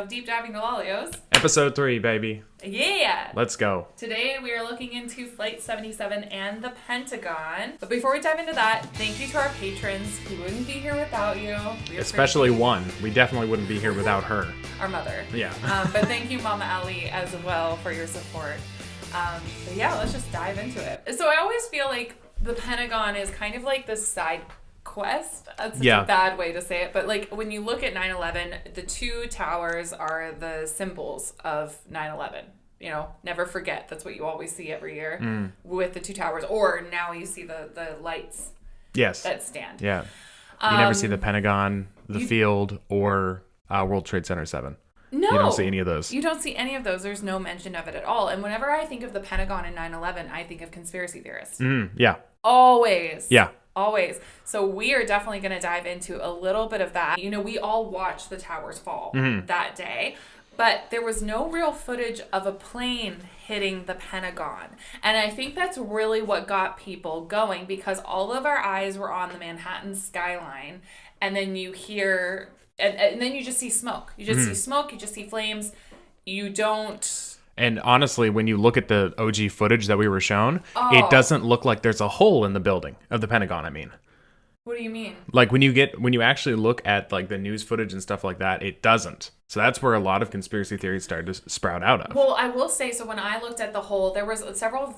of Deep Diving Dell'Olios. Episode 3, baby. Yeah! Let's go. Today we are looking into Flight 77 and the Pentagon. But before we dive into that, thank you to our patrons. We wouldn't be here without you. Especially one. We definitely wouldn't be here without her. Our mother. Yeah. But thank you, Mama Ali, as well for your support. But yeah, let's just dive into it. So I always feel like the Pentagon is kind of like this side quest. That's such a bad way to say it, but like when you look at 9/11, the two towers are the symbols of 9/11. You know, never forget. That's what you always see every year with the two towers. Or now you see the lights. Yes. That stand. Yeah. You never see the Pentagon, the field, or World Trade Center 7. No. You don't see any of those. You don't see any of those. There's no mention of it at all. And whenever I think of the Pentagon and 9/11, I think of conspiracy theorists. Yeah. Always. Yeah. Always. So we are definitely going to dive into a little bit of that. You know, we all watched the towers fall that day, but there was no real footage of a plane hitting the Pentagon. And I think that's really what got people going, because all of our eyes were on the Manhattan skyline. And then you hear, and then you just see smoke. You just see smoke. You just see flames. You don't... And honestly, when you look at the OG footage that we were shown, it doesn't look like there's a hole in the building of the Pentagon, I mean. What do you mean? Like when you actually look at like the news footage and stuff like that, it doesn't. So that's where a lot of conspiracy theories started to sprout out of. Well, I will say, so when I looked at the hole, there was several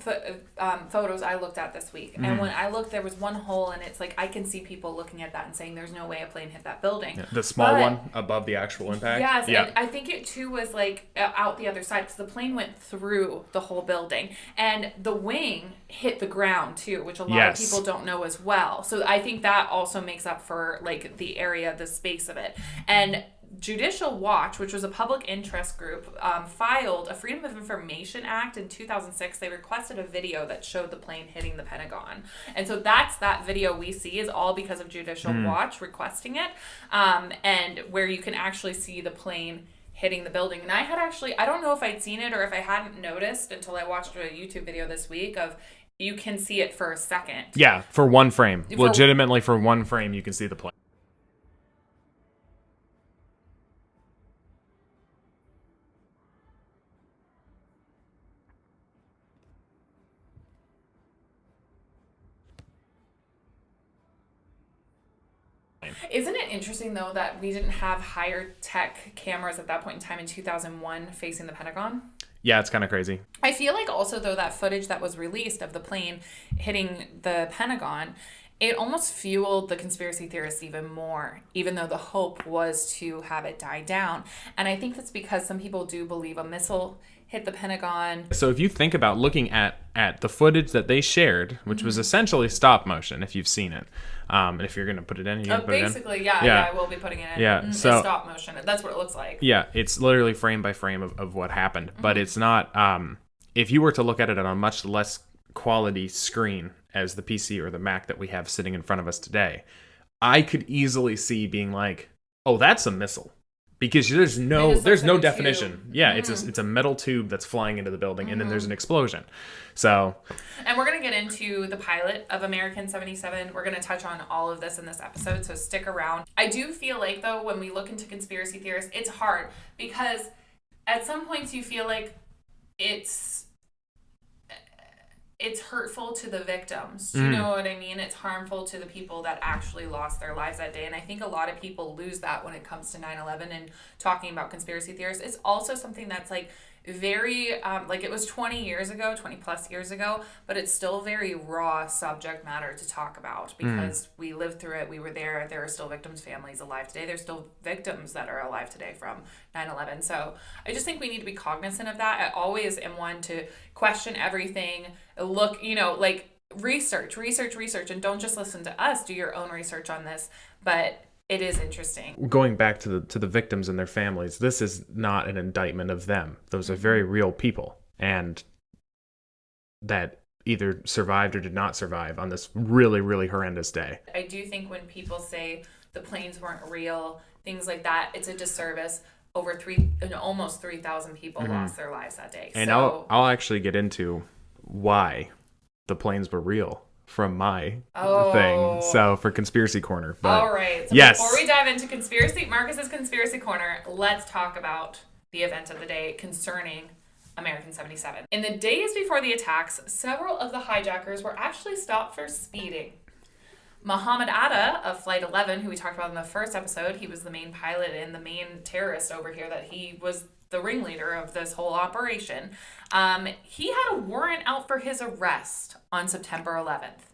photos I looked at this week. And when I looked, there was one hole, and it's like I can see people looking at that and saying there's no way a plane hit that building. Yeah, the small one above the actual impact? Yes, yeah. And I think it too was like out the other side, because the plane went through the whole building. And the wing hit the ground too, which a lot of people don't know as well. So I think that also makes up for like the area, the space of it. And Judicial Watch, which was a public interest group, filed a Freedom of Information Act in 2006. They requested a video that showed the plane hitting the Pentagon. And so that's that video we see is all because of Judicial Watch requesting it, and where you can actually see the plane hitting the building. And I don't know if I'd seen it or if I hadn't noticed until I watched a YouTube video this week of you can see it for a second. Yeah, for one frame. Legitimately for one frame you can see the plane. Isn't it interesting, though, that we didn't have higher tech cameras at that point in time in 2001 facing the Pentagon? Yeah, it's kind of crazy. I feel like also, though, that footage that was released of the plane hitting the Pentagon, it almost fueled the conspiracy theorists even more, even though the hope was to have it die down. And I think that's because some people do believe a missile hit the Pentagon. So if you think about looking at the footage that they shared, which was essentially stop motion, if you've seen it, and if you're going to put it in, you're put basically, it in? Yeah, I will be putting it in. Yeah, so it's stop motion. That's what it looks like. Yeah, it's literally frame by frame of what happened, but it's not. If you were to look at it on a much less quality screen as the PC or the Mac that we have sitting in front of us today, I could easily see being like, "Oh, that's a missile." Because there's no definition. Tube. Yeah, it's a metal tube that's flying into the building, and then there's an explosion. So, and we're gonna get into the pilot of American 77. We're gonna touch on all of this in this episode, so stick around. I do feel like, though, when we look into conspiracy theorists, it's hard because at some points you feel like it's hurtful to the victims. Do you know what I mean? It's harmful to the people that actually lost their lives that day. And I think a lot of people lose that when it comes to 9/11 and talking about conspiracy theorists. It's also something that's like very, like it was 20 plus years ago, but it's still very raw subject matter to talk about because we lived through it. We were there. There are still victims' families alive today. There's still victims that are alive today from 9/11. So I just think we need to be cognizant of that. I always am one to question everything, look, like research, and don't just listen to us. Do your own research on this. But it is interesting. Going back to the victims and their families, this is not an indictment of them. Those are very real people, and that either survived or did not survive on this really, really horrendous day. I do think when people say the planes weren't real, things like that, it's a disservice. Almost 3,000 people lost their lives that day. And I'll actually get into why the planes were real from my thing. So for Conspiracy Corner. But all right. So yes. Before we dive into Marcus's Conspiracy Corner, let's talk about the event of the day concerning American 77. In the days before the attacks, several of the hijackers were actually stopped for speeding. Muhammad Atta of Flight 11, who we talked about in the first episode, he was the main pilot and the main terrorist over here, that he was the ringleader of this whole operation. He had a warrant out for his arrest on September 11th.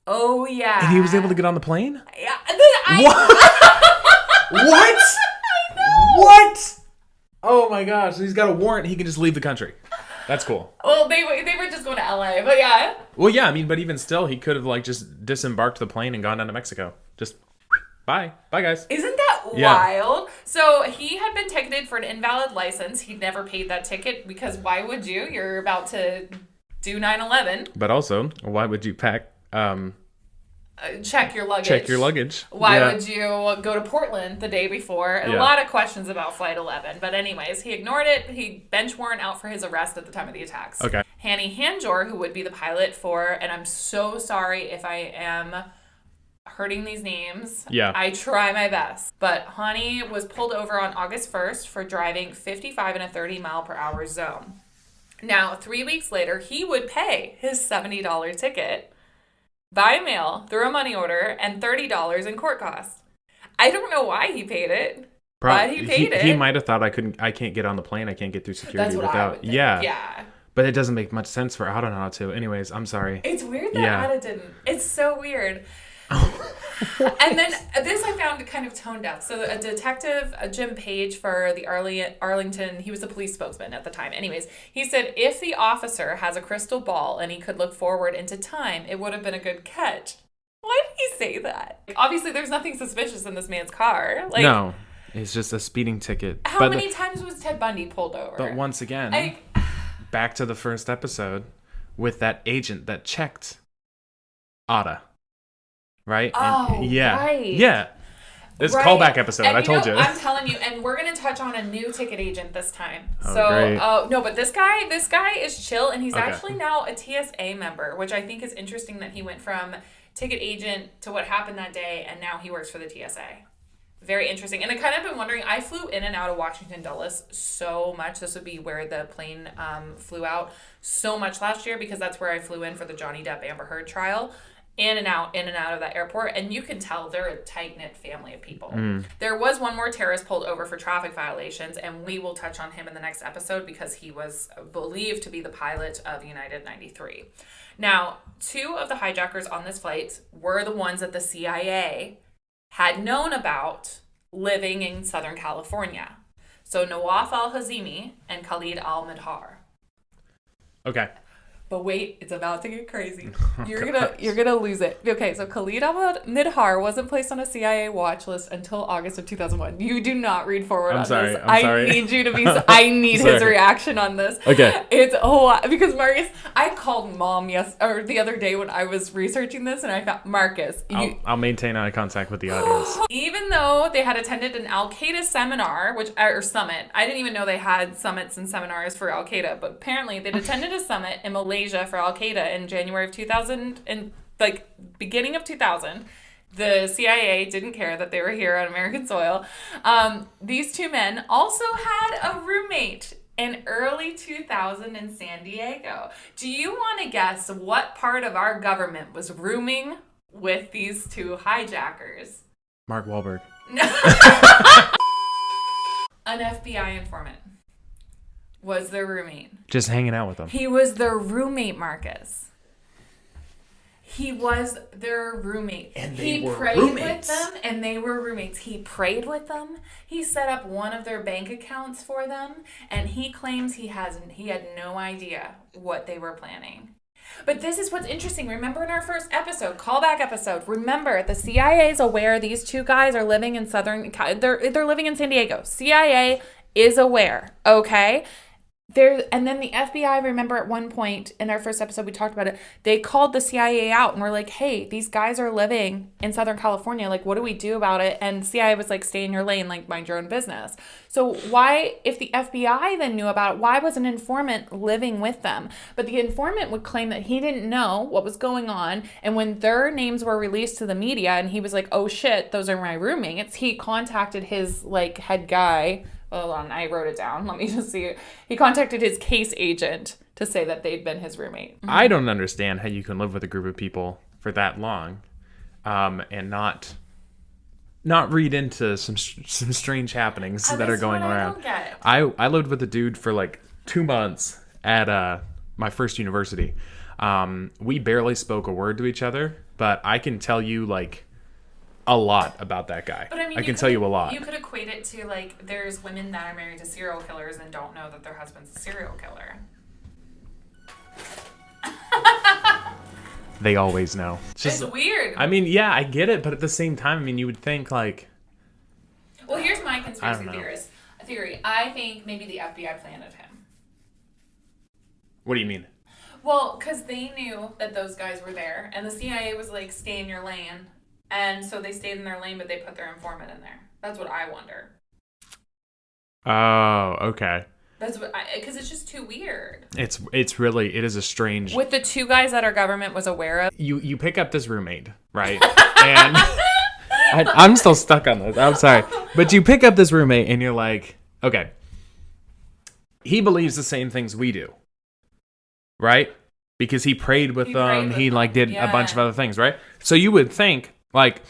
Oh, yeah. And he was able to get on the plane? Yeah. What? What? Oh my gosh. He's got a warrant. He can just leave the country. That's cool. Well, they were just going to LA, but yeah. Well, yeah, I mean, but even still, he could have like just disembarked the plane and gone down to Mexico. Just bye, guys. Isn't that wild? So he had been ticketed for an invalid license. He'd never paid that ticket because why would you? You're about to do 9/11. But also, why would you pack? Check your luggage. Why would you go to Portland the day before? And a lot of questions about Flight 11. But anyways, he ignored it. He bench warrant out for his arrest at the time of the attacks. Okay. Hani Hanjor, who would be the pilot for, and I'm so sorry if I am hurting these names. Yeah. I try my best. But Hani was pulled over on August 1st for driving 55 in a 30 mile per hour zone. Now, 3 weeks later, he would pay his $70 ticket by mail through a money order and $30 in court costs. I don't know why he paid it, but he paid it. He might have thought I can't get on the plane. I can't get through security without. Yeah. But it doesn't make much sense for Atta not to. Anyways, I'm sorry. It's weird that Atta didn't. It's so weird. And then this I found kind of tone deaf. So a detective, Jim Page for the Arlington, he was a police spokesman at the time. Anyways, he said if the officer has a crystal ball and he could look forward into time, it would have been a good catch. Why did he say that? Obviously, there's nothing suspicious in this man's car. No, it's just a speeding ticket. How many times was Ted Bundy pulled over? But once again, back to the first episode with that agent that checked Atta. Right? Oh, right. Yeah. This callback episode, and I told you. I'm telling you, and we're going to touch on a new ticket agent this time. Great. No, but this guy is chill, and he's actually now a TSA member, which I think is interesting that he went from ticket agent to what happened that day, and now he works for the TSA. Very interesting. And I kind of been wondering, I flew in and out of Washington Dulles so much. This would be where the plane flew out so much last year because that's where I flew in for the Johnny Depp Amber Heard trial. In and out of that airport, and you can tell they're a tight-knit family of people. There was one more terrorist pulled over for traffic violations, and we will touch on him in the next episode because he was believed to be the pilot of United 93. Now, 2 of the hijackers on this flight were the ones that the CIA had known about living in Southern California. So Nawaf al-Hazimi and Khalid al-Midhar. Okay. But wait, it's about to get crazy. You're gonna lose it. Okay, so Khalid al-Midhar wasn't placed on a CIA watch list until August of 2001. You do not read forward on this. I'm sorry. I need you to be. I need his reaction on this. Okay. It's because Marcus. I called Mom the other day when I was researching this, and I found Marcus. I'll maintain eye contact with the audience. Even though they had attended an Al Qaeda seminar, or summit, I didn't even know they had summits and seminars for Al Qaeda, but apparently they'd attended a summit in Malaysia for Al Qaeda in January of 2000 and beginning of 2000. The CIA didn't care that they were here on American soil. These 2 men also had a roommate in early 2000 in San Diego. Do you want to guess what part of our government was rooming with these 2 hijackers? Mark Wahlberg. An FBI informant was their roommate. Just hanging out with them. He was their roommate, Marcus. He was their roommate. And he prayed with them, and they were roommates. He prayed with them. He set up one of their bank accounts for them, and he claims he had no idea what they were planning. But this is what's interesting. Remember in our first episode, callback episode, remember the CIA is aware these 2 guys are living in they're living in San Diego. CIA is aware, okay? And then the FBI, remember at one point in our first episode, we talked about it. They called the CIA out and were like, hey, these guys are living in Southern California. Like, what do we do about it? And CIA was like, stay in your lane, like, mind your own business. So why, if the FBI then knew about it, why was an informant living with them? But the informant would claim that he didn't know what was going on. And when their names were released to the media and he was like, oh shit, those are my roommates, he contacted his like head guy. Hold on, I wrote it down. Let me just see it. He contacted his case agent to say that they'd been his roommate. Mm-hmm. I don't understand how you can live with a group of people for that long, and not read into some strange happenings that are going around. I lived with a dude for like 2 months at my first university. We barely spoke a word to each other, but I can tell you like a lot about that guy. But I mean, I can tell you a lot. You could equate it to like there's women that are married to serial killers and don't know that their husband's a serial killer. They always know. It's weird. I mean, yeah, I get it, but at the same time, I mean, you would think like. Well, here's my conspiracy theory. I think maybe the FBI planted him. What do you mean? Well, because they knew that those guys were there, and the CIA was like, stay in your lane. And so they stayed in their lane, but they put their informant in there. That's what I wonder. Oh, okay. That's what because it's just too weird. It is a strange. With the two guys that our government was aware of. You pick up this roommate, right? And I'm still stuck on this. I'm sorry, but you pick up this roommate, and you're like, okay, he believes the same things we do, right? Because he prayed with them. He like did a bunch of other things, right? So you would think. Like,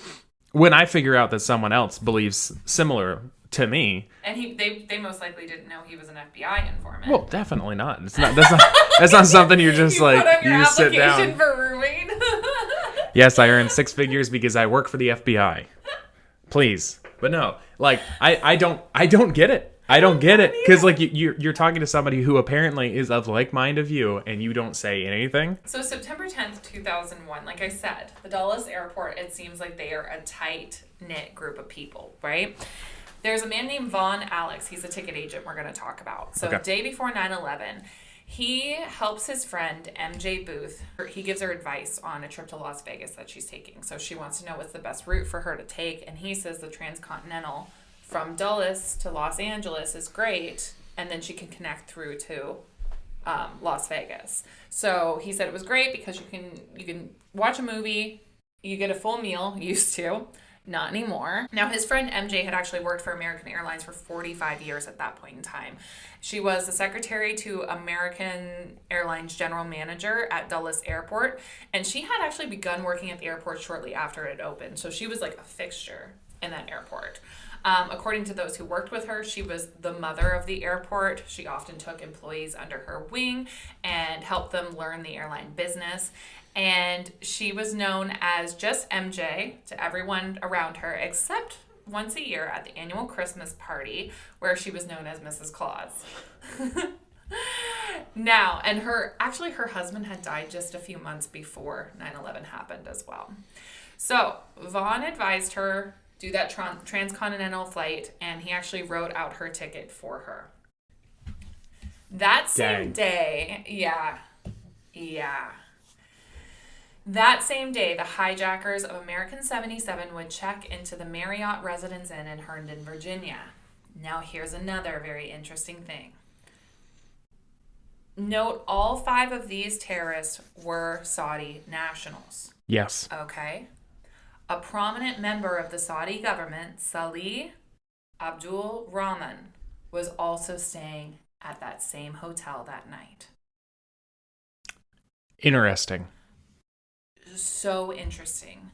when I figure out that someone else believes similar to me, and they most likely didn't know he was an FBI informant. Well, definitely not. It's not. That's not something you're just you like put on your you sit down. application for roommate. Yes, I earn 6 figures because I work for the FBI. Please, but no. Like I don't get it. I don't get it because like you're talking to somebody who apparently is of like mind of you, and you don't say anything. So September 10th, 2001, like I said, the Dulles Airport. It seems like they are a tight knit group of people, right? There's a man named Vaughn Alex. He's a ticket agent we're going to talk about. So the day before 9/11, he helps his friend MJ Booth. He gives her advice on a trip to Las Vegas that she's taking. So she wants to know what's the best route for her to take, and he says the transcontinental from Dulles to Los Angeles is great, and then she can connect through to Las Vegas. So he said it was great because you can watch a movie, you get a full meal, used to, not anymore. Now his friend MJ had actually worked for American Airlines for 45 years at that point in time. She was the secretary to American Airlines general manager at Dulles Airport, and she had actually begun working at the airport shortly after it opened. So she was like a fixture in that airport. According to those who worked with her, she was the mother of the airport. She often took employees under her wing and helped them learn the airline business. And she was known as just MJ to everyone around her, except once a year at the annual Christmas party, where she was known as Mrs. Claus. Now, and her husband had died just a few months before 9/11 happened as well. So Vaughn advised her do that transcontinental flight, and he actually wrote out her ticket for her. That same day, that same day, the hijackers of American 77 would check into the Marriott Residence Inn in Herndon, Virginia. Now, here's another very interesting thing. Note, all 5 of these terrorists were Saudi nationals. Yes. Okay. A prominent member of the Saudi government, Salih Abdul Rahman, was also staying at that same hotel that night. Interesting. So interesting.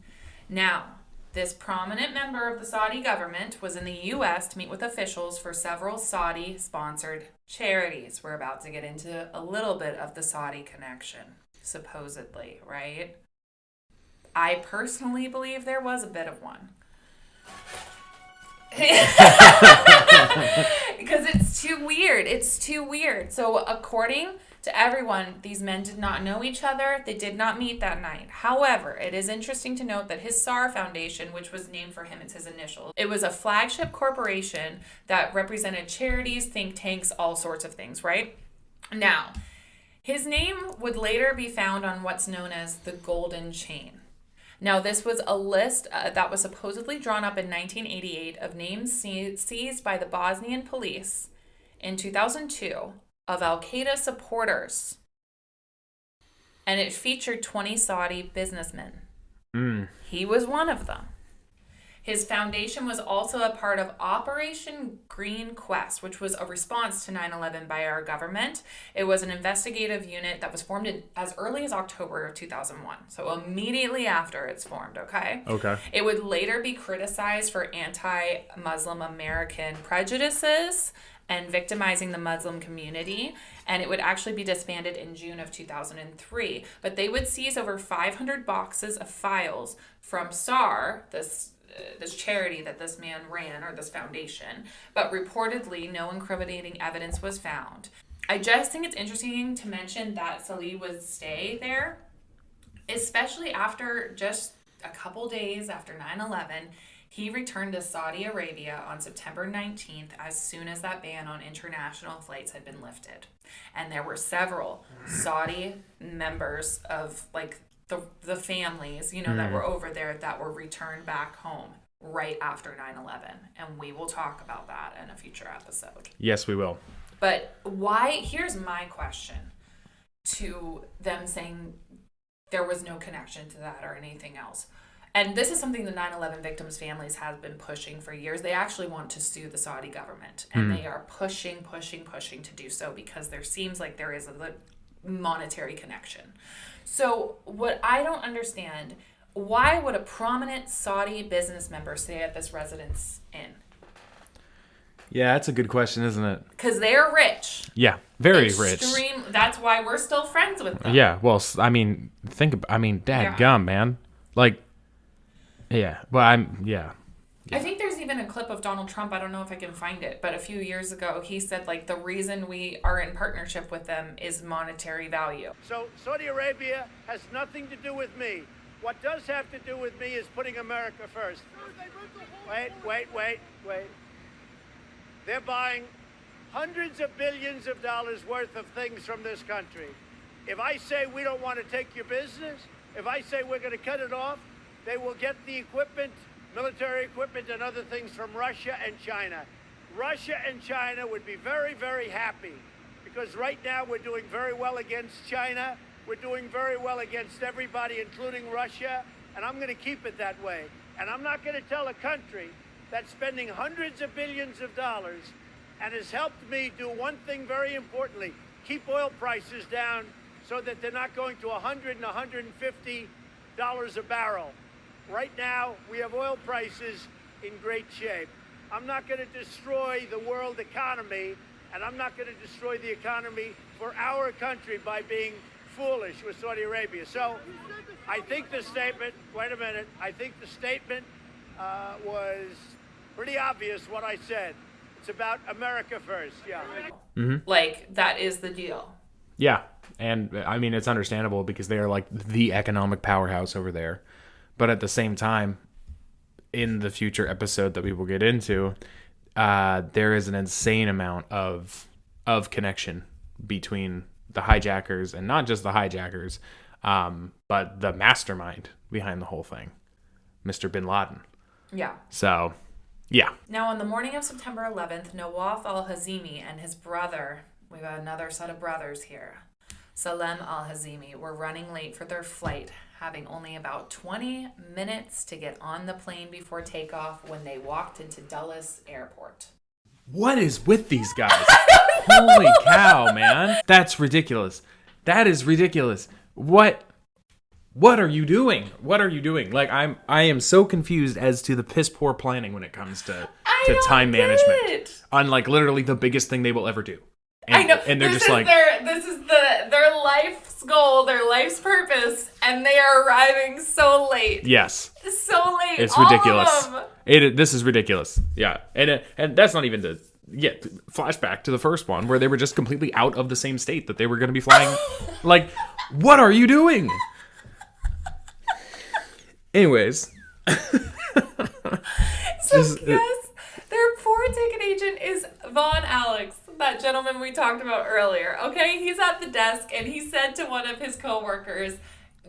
Now, this prominent member of the Saudi government was in the U.S. to meet with officials for several Saudi-sponsored charities. We're about to get into a little bit of the Saudi connection, supposedly, right? I personally believe there was a bit of one. Because it's too weird. It's too weird. So according to everyone, these men did not know each other. They did not meet that night. However, it is interesting to note that his SAR Foundation, which was named for him, it's his initials, it was a flagship corporation that represented charities, think tanks, all sorts of things, right? Now, his name would later be found on what's known as the Golden Chain. Now, this was a list that was supposedly drawn up in 1988 of names seized by the Bosnian police in 2002 of Al-Qaeda supporters. And it featured 20 Saudi businessmen. He was one of them. His foundation was also a part of Operation Green Quest, which was a response to 9/11 by our government. It was an investigative unit that was formed as early as October of 2001. So immediately after it's formed, okay? Okay. It would later be criticized for anti-Muslim American prejudices and victimizing the Muslim community, and it would actually be disbanded in June of 2003. But they would seize over 500 boxes of files from SAR, this charity that this man ran, or this foundation, but reportedly no incriminating evidence was found. I just think it's interesting to mention that Khalid would stay there, especially after just a couple days after 9/11. He returned to Saudi Arabia on September 19th as soon as that ban on international flights had been lifted. And there were several Saudi members of the families, that were over there that were returned back home right after 9/11. And we will talk about that in a future episode. Yes, we will. But here's my question to them saying there was no connection to that or anything else. And this is something the 9/11 victims' families have been pushing for years. They actually want to sue the Saudi government. And they are pushing to do so because there seems like there is a monetary connection. So what I don't understand, why would a prominent Saudi business member stay at this residence inn? Yeah, that's a good question, isn't it? Because they're rich. Yeah, very rich. That's why we're still friends with them. Yeah, well, dadgum, man. Yeah, well, yeah. I think there's even a clip of Donald Trump. I don't know if I can find it, but a few years ago, he said, the reason we are in partnership with them is monetary value. So Saudi Arabia has nothing to do with me. What does have to do with me is putting America first. Wait. They're buying hundreds of billions of dollars worth of things from this country. If I say we don't want to take your business, if I say we're going to cut it off, they will get the equipment, military equipment and other things from Russia and China. Russia and China would be very, very happy because right now we're doing very well against China. We're doing very well against everybody, including Russia, and I'm going to keep it that way. And I'm not going to tell a country that's spending hundreds of billions of dollars and has helped me do one thing very importantly, keep oil prices down so that they're not going to $100 and $150 a barrel. Right now, we have oil prices in great shape. I'm not going to destroy the world economy, and I'm not going to destroy the economy for our country by being foolish with Saudi Arabia. So I think the statement, I think the statement was pretty obvious what I said. It's about America first, yeah. Mm-hmm. That is the deal. Yeah, and I mean, it's understandable because they are the economic powerhouse over there. But at the same time, in the future episode that we will get into, there is an insane amount of connection between the hijackers, and not just the hijackers, but the mastermind behind the whole thing, Mr. Bin Laden. Yeah. So, yeah. Now, on the morning of September 11th, Nawaf al-Hazimi and his brother, we've got another set of brothers here, Salem al-Hazimi, were running late for their flight, having only about 20 minutes to get on the plane before takeoff when they walked into Dulles Airport. What is with these guys? Holy cow, man. That's ridiculous. That is ridiculous. What are you doing? What are you doing? I am so confused as to the piss poor planning when it comes to time management. On literally the biggest thing they will ever do. And, I know. And they're this just this is their life's goal, their life's purpose, and they are arriving so late. Yes. So late. It's all ridiculous. Of them. This is ridiculous. Yeah. And that's not even flashback to the first one where they were just completely out of the same state that they were going to be flying. What are you doing? Anyways. So yes, their poor ticket agent is Von Alex. that gentleman we talked about earlier. Okay, he's at the desk and he said to one of his coworkers,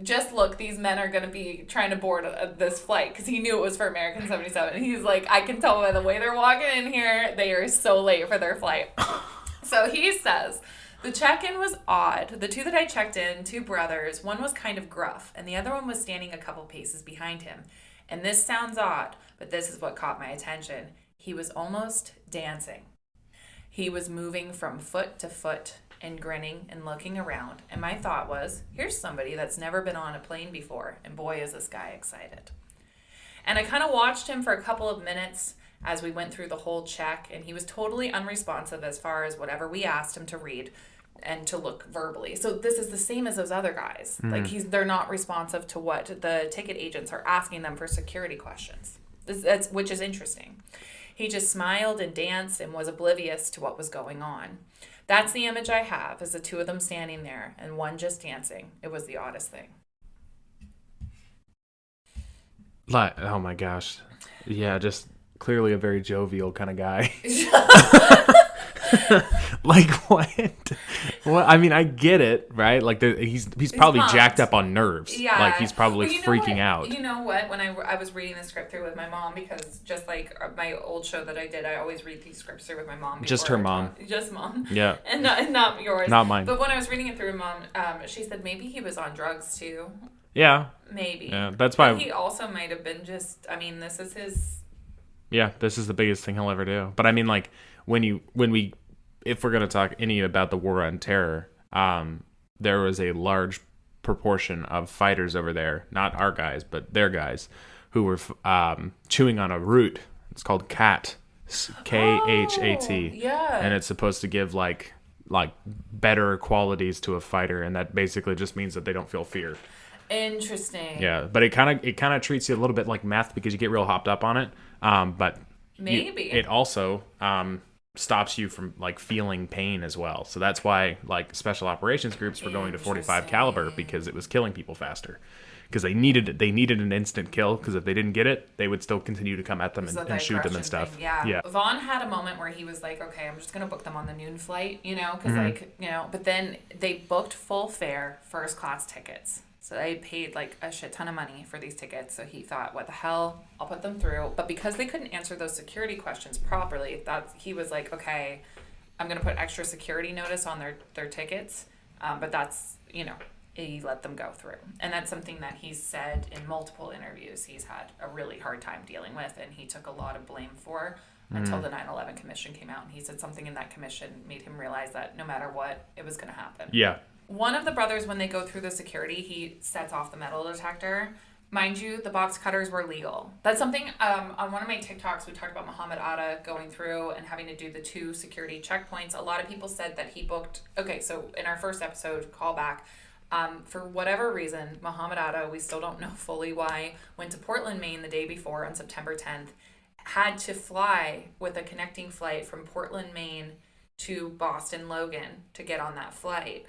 just look, these men are going to be trying to board this flight, because he knew it was for American 77. He's like, I can tell by the way they're walking in here, they are so late for their flight. So he says, the check-in was odd. The two that I checked in, two brothers, one was kind of gruff, and the other one was standing a couple paces behind him. And this sounds odd, but this is what caught my attention. He was almost dancing. He was moving from foot to foot and grinning and looking around. And my thought was, here's somebody that's never been on a plane before. And boy, is this guy excited. And I kind of watched him for a couple of minutes as we went through the whole check. And he was totally unresponsive as far as whatever we asked him to read and to look verbally. So this is the same as those other guys. Like they're not responsive to what the ticket agents are asking them for security questions. Which is interesting. He just smiled and danced and was oblivious to what was going on. That's the image I have, is the two of them standing there and one just dancing. It was the oddest thing. Like, oh my gosh. Yeah, just clearly a very jovial kind of guy. Like, what? Well, I mean, I get it, right? Like, he's probably pumped. Jacked up on nerves. Yeah. Like, he's probably freaking out. You know what? When I was reading the script through with my mom, because just like my old show that I did, I always read these scripts through with my mom. Just her mom. Just mom. Yeah. And not yours. Not mine. But when I was reading it through with mom, she said maybe he was on drugs too. Yeah. Maybe. Yeah, that's why. But he also might have been just, I mean, this is his... Yeah, this is the biggest thing he'll ever do. But I mean, like, if we're going to talk any about the war on terror, there was a large proportion of fighters over there, not our guys, but their guys, who were chewing on a root. It's called khat, Khat. Yeah. And it's supposed to give like better qualities to a fighter, and that basically just means that they don't feel fear. Interesting. Yeah, but it kind of treats you a little bit like meth, because you get real hopped up on it. But maybe it also stops you from like feeling pain as well. So that's why like special operations groups were going to 45 caliber, because it was killing people faster. Because they needed an instant kill, because if they didn't get it, they would still continue to come at them and shoot them and stuff. Thing, yeah. Vaughn had a moment where he was like, okay, I'm just going to book them on the noon flight, because but then they booked full fare, first class tickets. So they paid like a shit ton of money for these tickets. So he thought, what the hell? I'll put them through. But because they couldn't answer those security questions properly, he was like, okay, I'm going to put extra security notice on their tickets. But that's, he let them go through. And that's something that he's said in multiple interviews he's had a really hard time dealing with, and he took a lot of blame for until the 9/11 commission came out. And he said something in that commission made him realize that no matter what, it was going to happen. Yeah. One of the brothers, when they go through the security, he sets off the metal detector. Mind you, the box cutters were legal. That's something, on one of my TikToks, we talked about Muhammad Atta going through and having to do the 2 security checkpoints. A lot of people said that he booked, okay, so in our first episode, callback, for whatever reason, Muhammad Atta, we still don't know fully why, went to Portland, Maine the day before on September 10th, had to fly with a connecting flight from Portland, Maine to Boston, Logan to get on that flight.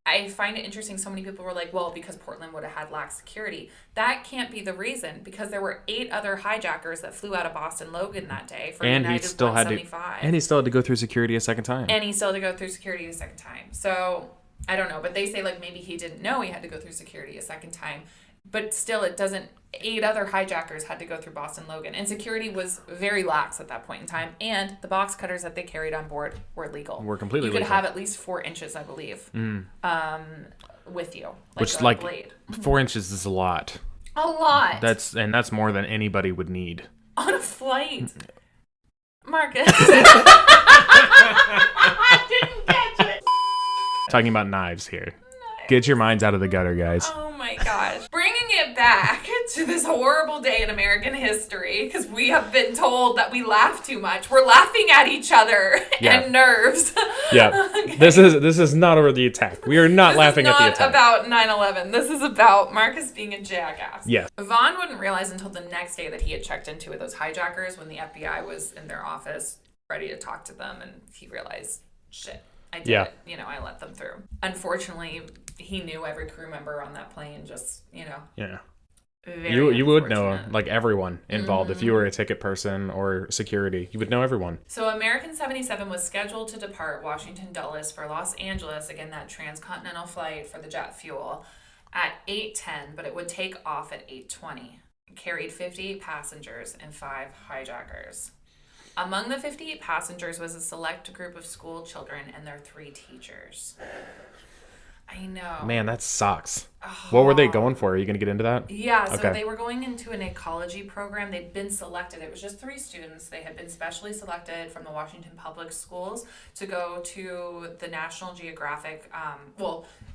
I find it interesting. So many people were like, well, because Portland would have had lax security. That can't be the reason, because there were 8 other hijackers that flew out of Boston Logan that day for United 175. And he still had to go through security a second time. So I don't know, but they say like maybe he didn't know he had to go through security a second time. But still, it doesn't. 8 other hijackers had to go through Boston Logan, and security was very lax at that point in time. And the box cutters that they carried on board were legal. Were completely legal. You could have at least 4 inches, I believe, with you, like blade. 4 inches is a lot. A lot. That's more than anybody would need on a flight. Marcus, I didn't catch it. Talking about knives here. Get your minds out of the gutter, guys. Oh my gosh. Bringing it back to this horrible day in American history, because we have been told that we laugh too much. We're laughing at each other and nerves. Yeah. Okay. This is not over the attack. We are not laughing at the attack. This is not about 9/11. This is about Marcus being a jackass. Yes. Vaughn wouldn't realize until the next day that he had checked into those hijackers when the FBI was in their office ready to talk to them, and he realized, shit. I did it. I let them through. Unfortunately, he knew every crew member on that plane, just, Yeah. You would know, like, everyone involved. If you were a ticket person or security, you would know everyone. So American 77 was scheduled to depart Washington Dulles for Los Angeles, again, that transcontinental flight for the jet fuel, at 8:10, but it would take off at 8:20. It carried 58 passengers and 5 hijackers. Among the 58 passengers was a select group of school children and their 3 teachers. I know. Man, that sucks. Oh. What were they going for? Are you going to get into that? Yeah, so they were going into an ecology program. They'd been selected. It was just 3 students. They had been specially selected from the Washington Public Schools to go to the National Geographic.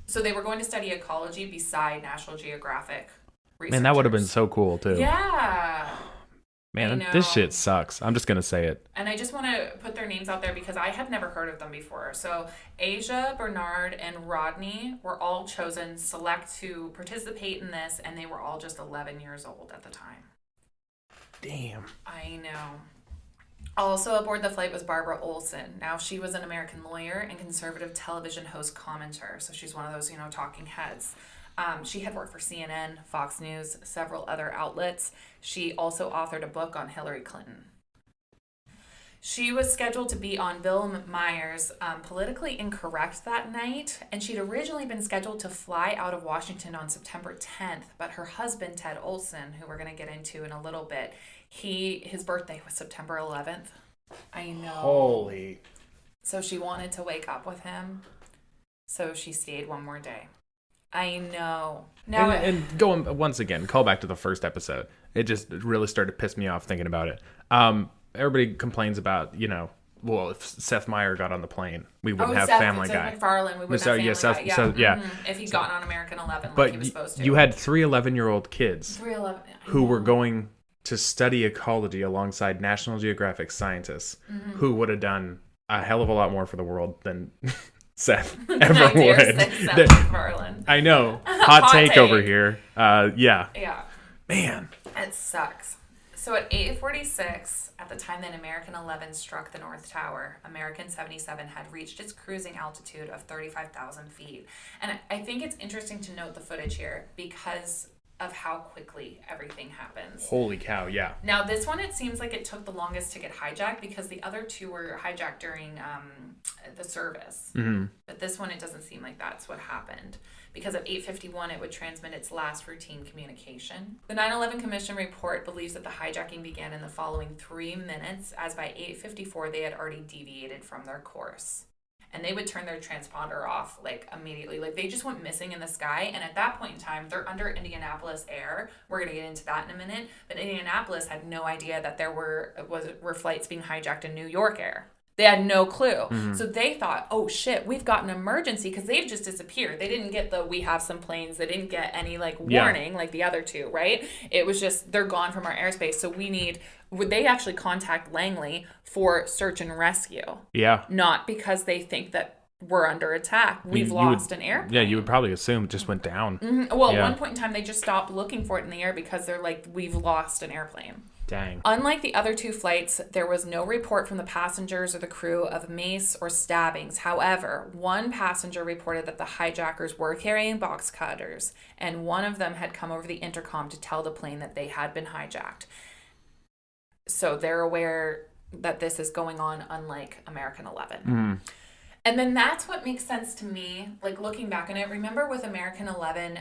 So they were going to study ecology beside National Geographic researchers. Man, that would have been so cool, too. Yeah. Man, this shit sucks. I'm just going to say it. And I just want to put their names out there because I had never heard of them before. So Asia, Bernard, and Rodney were all chosen select to participate in this, and they were all just 11 years old at the time. Damn. I know. Also aboard the flight was Barbara Olson. Now, she was an American lawyer and conservative television host commenter. So she's one of those, talking heads. She had worked for CNN, Fox News, several other outlets. She also authored a book on Hillary Clinton. She was scheduled to be on Bill Meyer's Politically Incorrect that night, and she'd originally been scheduled to fly out of Washington on September 10th, but her husband, Ted Olson, who we're going to get into in a little bit, his birthday was September 11th. I know. Holy. So she wanted to wake up with him, so she stayed one more day. I know. Now and going once again, call back to the first episode. It just really started to piss me off thinking about it. Everybody complains about, if Seth Meyers got on the plane, we wouldn't have Family Guy. MacFarlane, we wouldn't have Family Guy. Yeah. If he'd gotten on American 11 but like he was supposed to. You had 3 11-year-old kids who were going to study ecology alongside National Geographic scientists who would have done a hell of a lot more for the world than Seth ever would. Seth MacFarlane. I know. Hot take over here. Yeah. Man. It sucks. So at 8:46, at the time that American 11 struck the North Tower, American 77 had reached its cruising altitude of 35,000 feet. And I think it's interesting to note the footage here because of how quickly everything happens. Holy cow, yeah. Now, this one, it seems like it took the longest to get hijacked because the other 2 were hijacked during the service. Mm-hmm. But this one, it doesn't seem like that's what happened. Because at 8:51, it would transmit its last routine communication. The 9/11 Commission report believes that the hijacking began in the following 3 minutes, as by 8:54, they had already deviated from their course. And they would turn their transponder off, immediately. They just went missing in the sky. And at that point in time, they're under Indianapolis air. We're going to get into that in a minute. But Indianapolis had no idea that there were flights being hijacked in New York air. They had no clue. Mm-hmm. So they thought, oh, shit, we've got an emergency because they've just disappeared. They didn't get we have some planes. They didn't get any, warning like the other 2, right? It was just, they're gone from our airspace. So would they actually contact Langley for search and rescue? Yeah. Not because they think that we're under attack. We've lost an airplane. Yeah, you would probably assume it just went down. Mm-hmm. Well, at one point in time, they just stopped looking for it in the air because they're like, we've lost an airplane. Dang. Unlike the other 2 flights, there was no report from the passengers or the crew of mace or stabbings. However, one passenger reported that the hijackers were carrying box cutters, and one of them had come over the intercom to tell the plane that they had been hijacked. So they're aware that this is going on, unlike American 11. Mm. And then that's what makes sense to me, looking back on it. Remember with American 11,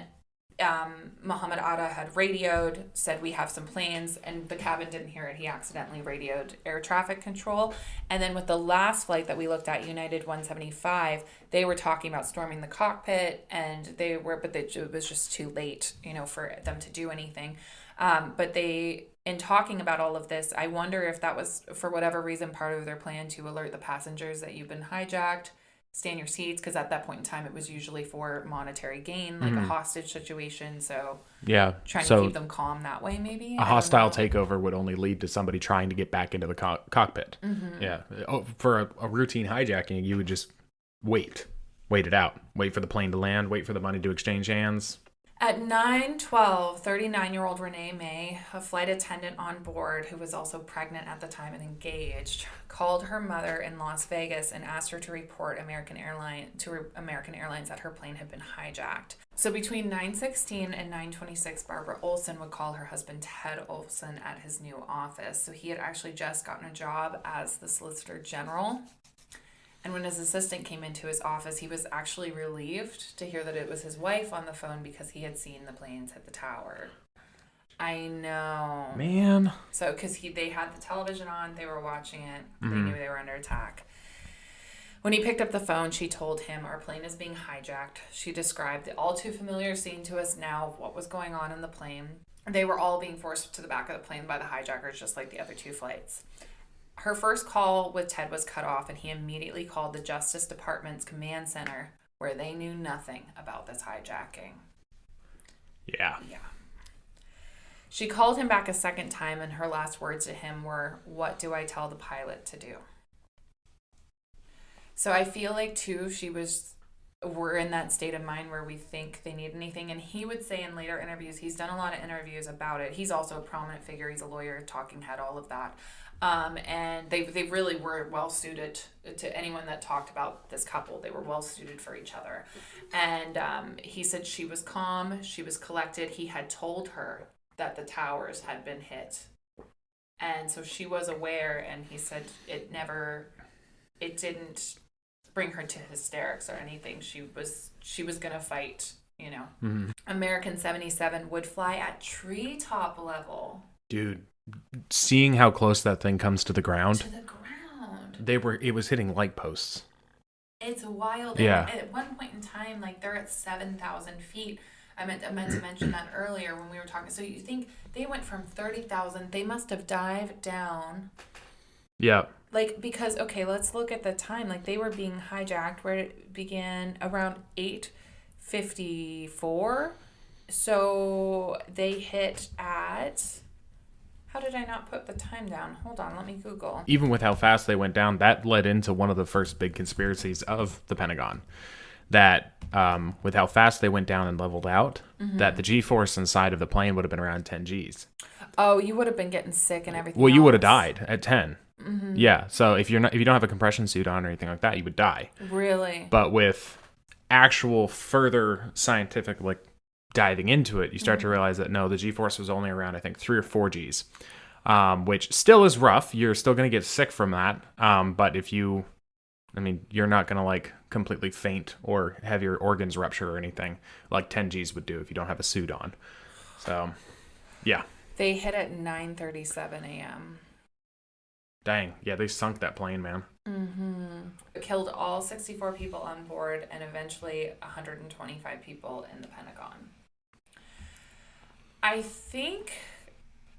Muhammad Atta had radioed, said we have some planes, and the cabin didn't hear it. He accidentally radioed air traffic control. And then with the last flight that we looked at, United 175, they were talking about storming the cockpit, and it was just too late, for them to do anything. But in talking about all of this, I wonder if that was, for whatever reason, part of their plan to alert the passengers that you've been hijacked. Stay in your seats, because at that point in time, it was usually for monetary gain, a hostage situation. So trying to keep them calm that way, maybe. A hostile takeover would only lead to somebody trying to get back into the cockpit. Mm-hmm. Yeah. For a routine hijacking, you would just wait it out. Wait for the plane to land, wait for the money to exchange hands. At 9:12, 39-year-old Renee May, a flight attendant on board who was also pregnant at the time and engaged, called her mother in Las Vegas and asked her to report American Airlines that her plane had been hijacked. So between 9:16 and 9:26, Barbara Olson would call her husband Ted Olson at his new office. So he had actually just gotten a job as the Solicitor General. And when his assistant came into his office, he was actually relieved to hear that it was his wife on the phone because he had seen the planes hit the tower. I know. Man. So, because they had the television on, they were watching it, they knew they were under attack. When he picked up the phone, she told him, "Our plane is being hijacked." She described the all too familiar scene to us now of what was going on in the plane. They were all being forced to the back of the plane by the hijackers, just like the other two flights. Her first call with Ted was cut off, and he immediately called the Justice Department's command center, where they knew nothing about this hijacking. Yeah. She called him back a second time, and her last words to him were, "What do I tell the pilot to do?" So I feel like, too, we're in that state of mind where we think they need anything. And he would say in later interviews, he's done a lot of interviews about it. He's also a prominent figure. He's a lawyer, talking head, all of that. And they really were well suited to anyone that talked about this couple. They were well suited for each other. And he said she was calm, she was collected. He had told her that the towers had been hit. And so she was aware, and he said it didn't bring her to hysterics or anything. She was going to fight, you know. Mm-hmm. American 77 would fly at treetop level. Dude, seeing how close that thing comes to the ground. To the ground. It was hitting light posts. It's wild. Yeah. And at one point in time, like, they're at 7,000 feet. I meant to mention that earlier when we were talking. So you think they went from 30,000, they must have dived down. Yeah. Like, because, okay, let's look at the time. Like, they were being hijacked where it began around 8:54. So they hit at... How did I not put the time down? Hold on, let me Google. Even with how fast they went down, that led into one of the first big conspiracies of the Pentagon. That with how fast they went down and leveled out, that the G-force inside of the plane would have been around 10 Gs. Oh, you would have been getting sick and everything. Well, you would have died at 10. Mm-hmm. Yeah, so if you don't have a compression suit on or anything like that, you would die. Really? But with actual further scientific diving into it, you start to realize that no, the G-force was only around, I think, 3 or 4 Gs, which still is rough. You're still going to get sick from that. But you're not going to completely faint or have your organs rupture or anything like 10 Gs would do if you don't have a suit on. So, yeah. They hit at 9:37 a.m. Dang. Yeah, they sunk that plane, man. Mm-hmm. It killed all 64 people on board and eventually 125 people in the Pentagon. I think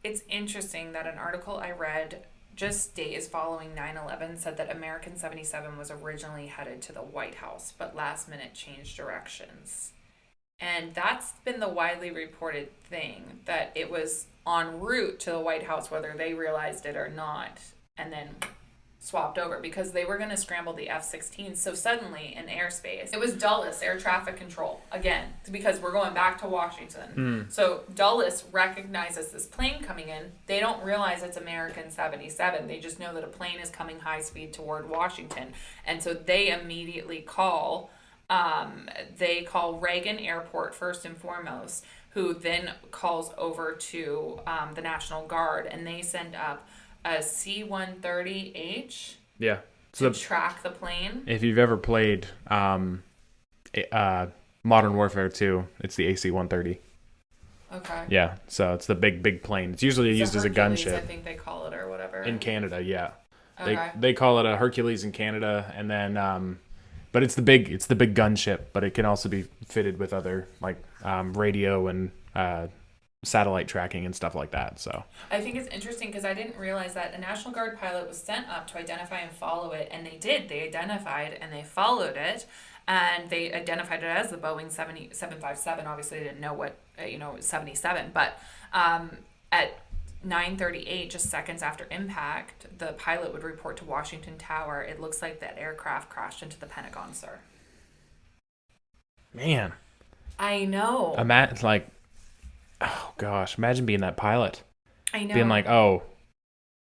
it's interesting that an article I read just days following 9/11 said that American 77 was originally headed to the White House, but last minute changed directions. And that's been the widely reported thing, that it was en route to the White House, whether they realized it or not, and then swapped over because they were going to scramble the F-16. So suddenly in airspace, it was Dulles air traffic control again, because we're going back to Washington. So Dulles recognizes this plane coming in. They don't realize it's American 77. They just know that a plane is coming high speed toward Washington. And so they immediately call Reagan Airport first and foremost, who then calls over to the National Guard, and they send up a C-130H to track the plane. If you've ever played Modern Warfare 2, it's the AC-130. Okay. Yeah, so it's the big plane. It's usually used as a gunship. I think they call it, or whatever. In Canada, yeah. Okay. They call it a Hercules in Canada, and then but it's the big gunship, but it can also be fitted with other radio and satellite tracking and stuff like that. So I think it's interesting because I didn't realize that a National Guard pilot was sent up to identify and follow it, and they did. They identified and they followed it, and they identified it as the Boeing 757. Obviously, they didn't know what it was 77, but at 9:38, just seconds after impact, the pilot would report to Washington Tower. It looks like that aircraft crashed into the Pentagon, sir. Man. I know. Oh gosh, imagine being that pilot. I know. Being like, oh,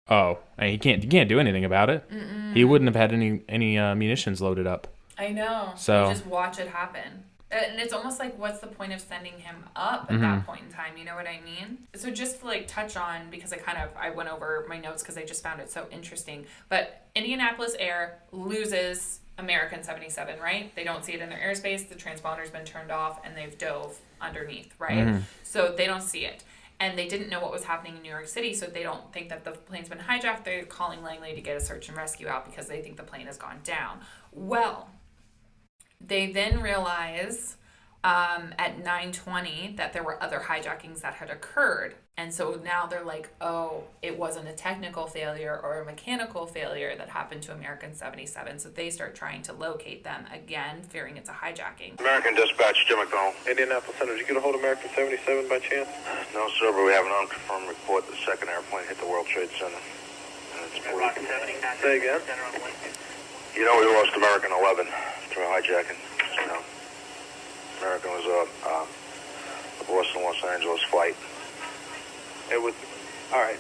and you can't do anything about it. Mm-mm. He wouldn't have had any munitions loaded up. I know. So you just watch it happen. And it's almost like, what's the point of sending him up at that point in time? You know what I mean? So just to like touch on, because I went over my notes because I just found it so interesting. But Indianapolis Air loses American 77, right? They don't see it in their airspace. The transponder's been turned off and they've dove underneath, right? So they don't see it. And they didn't know what was happening in New York City, so they don't think that the plane's been hijacked. They're calling Langley to get a search and rescue out because they think the plane has gone down. Well, they then realize at 9:20 that there were other hijackings that had occurred. And so now they're like, oh, it wasn't a technical failure or a mechanical failure that happened to American 77. So they start trying to locate them again, fearing it's a hijacking. American Dispatch, Jim McDonald. Indianapolis Center, did you get a hold of American 77 by chance? No, sir, but we have an unconfirmed report the second airplane hit the World Trade Center. Say again? You know, we lost American 11 through hijacking. You know, American was a Boston, Los Angeles flight. It was, all right.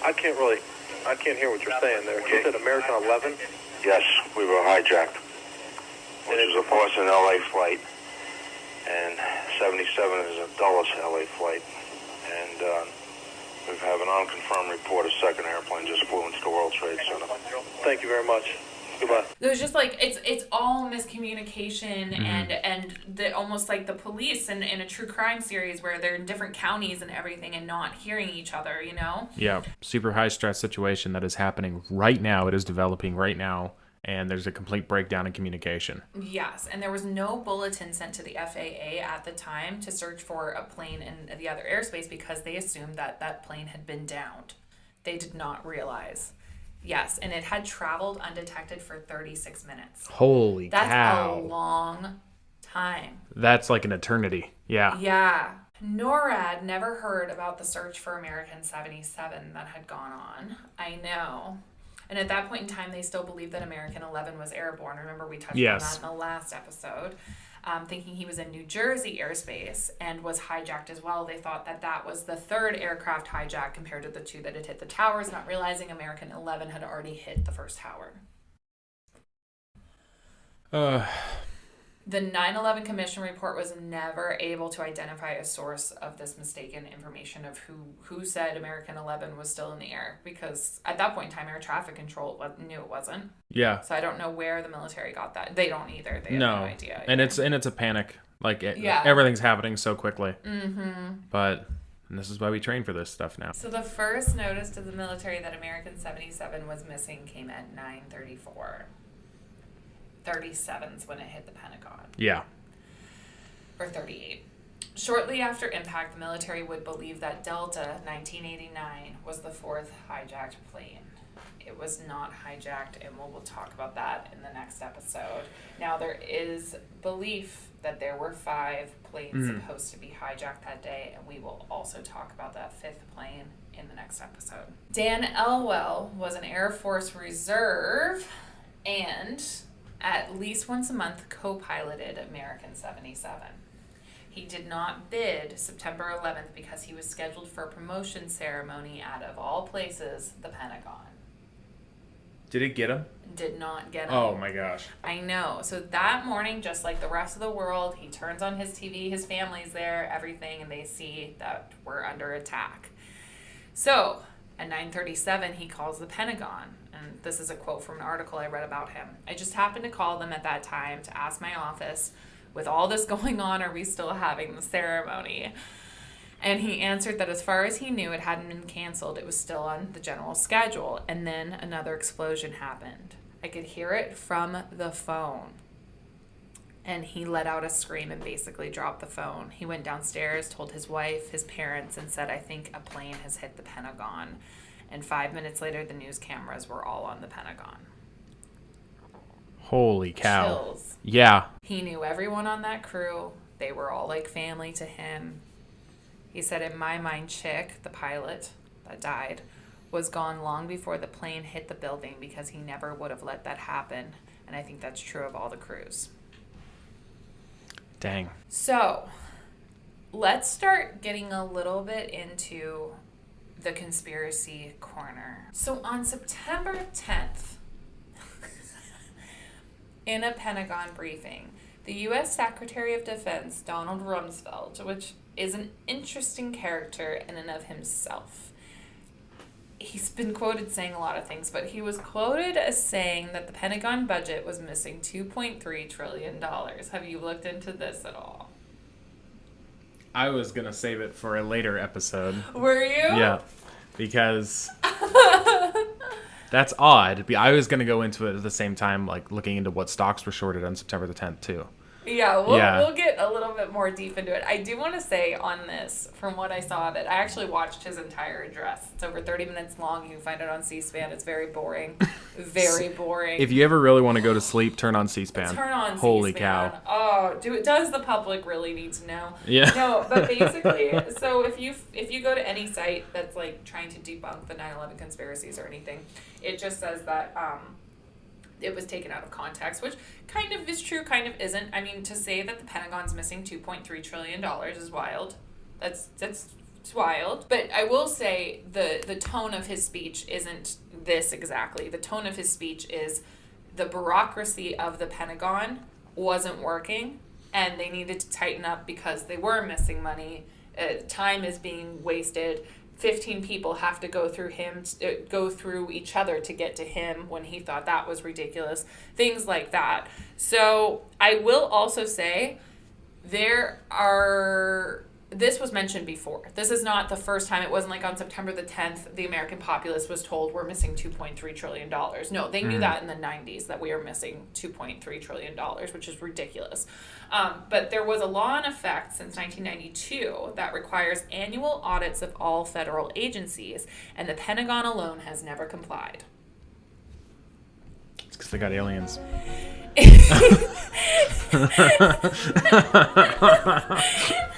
I can't hear what you're saying there. You said American 11? Yes, we were hijacked, which is a Boston, LA flight. And 77 is a Dulles, LA flight. And we have an unconfirmed report a second airplane just flew into the World Trade Center. Thank you very much. Goodbye. It was just like it's all miscommunication and the almost like the police in a true crime series where they're in different counties and everything and not hearing each other, you know? Yeah, super high stress situation that is happening right now. It is developing right now, and there's a complete breakdown in communication. Yes, and there was no bulletin sent to the FAA at the time to search for a plane in the other airspace because they assumed that plane had been downed. They did not realize. Yes, and it had traveled undetected for 36 minutes. Holy That's cow. a long time. That's like an eternity. Yeah. Yeah. NORAD never heard about the search for American 77 that had gone on. I know. And at that point in time, they still believed that American 11 was airborne. Remember, we touched on that in the last episode. Thinking he was in New Jersey airspace and was hijacked as well. They thought that was the third aircraft hijack compared to the two that had hit the towers, not realizing American 11 had already hit the first tower. The 9/11 Commission report was never able to identify a source of this mistaken information of who said American 11 was still in the air, because at that point in time, air traffic control knew it wasn't. Yeah. So I don't know where the military got that. They don't either. They have no idea. And it's a panic. Like everything's happening so quickly. But and this is why we train for this stuff now. So the first notice to the military that American 77 was missing came at 9:34. 37's when it hit the Pentagon. Yeah. Or 38. Shortly after impact, the military would believe that Delta 1989 was the fourth hijacked plane. It was not hijacked, and we'll talk about that in the next episode. Now, there is belief that there were 5 planes supposed to be hijacked that day, and we will also talk about that 5th plane in the next episode. Dan Elwell was an Air Force Reserve and at least once a month co-piloted American 77. He did not bid September 11th because he was scheduled for a promotion ceremony at, of all places, the Pentagon. Did it get him? Did not get him. Oh my gosh. I know. So that morning, just like the rest of the world, he turns on his TV, his family's there, everything, and they see that we're under attack. So at 9:37, he calls the Pentagon. And this is a quote from an article I read about him. I just happened to call them at that time to ask my office, with all this going on, are we still having the ceremony? And he answered that as far as he knew, it hadn't been canceled. It was still on the general schedule. And then another explosion happened. I could hear it from the phone. And he let out a scream and basically dropped the phone. He went downstairs, told his wife, his parents, and said, I think a plane has hit the Pentagon. And 5 minutes later, the news cameras were all on the Pentagon. Holy cow. Chills. Yeah. He knew everyone on that crew. They were all like family to him. He said, in my mind, Chick, the pilot that died, was gone long before the plane hit the building because he never would have let that happen. And I think that's true of all the crews. Dang. So, let's start getting a little bit into the conspiracy corner. So, on September 10th, in a Pentagon briefing, the U.S. Secretary of Defense, Donald Rumsfeld, which is an interesting character in and of himself, he's been quoted saying a lot of things, but he was quoted as saying that the Pentagon budget was missing $2.3 trillion. Have you looked into this at all? I was going to save it for a later episode. Were you? Yeah, because that's odd. I was going to go into it at the same time, like looking into what stocks were shorted on September the 10th, too. Yeah, we'll get a little bit more deep into it. I do want to say on this, from what I saw, that I actually watched his entire address. It's over 30 minutes long. You can find it on C-SPAN. It's very boring. Very boring. If you ever really want to go to sleep, turn on C-SPAN. Turn on Holy C-SPAN. cow. Oh, does the public really need to know? Yeah. No, but basically, so if you go to any site that's like trying to debunk the 9/11 conspiracies or anything, it just says that it was taken out of context, which kind of is true, kind of isn't. I mean, to say that the Pentagon's missing $2.3 trillion is wild. That's wild. But I will say the tone of his speech isn't this exactly. The tone of his speech is the bureaucracy of the Pentagon wasn't working, and they needed to tighten up because they were missing money. Time is being wasted. 15 people have to go through each other to get to him when he thought that was ridiculous. Things like that. So I will also say this was mentioned before. This is not the first time. It wasn't like on September the 10th, the American populace was told we're missing $2.3 trillion. No, they knew that in the 90s that we are missing $2.3 trillion, which is ridiculous. But there was a law in effect since 1992 that requires annual audits of all federal agencies, and the Pentagon alone has never complied. It's because they got aliens.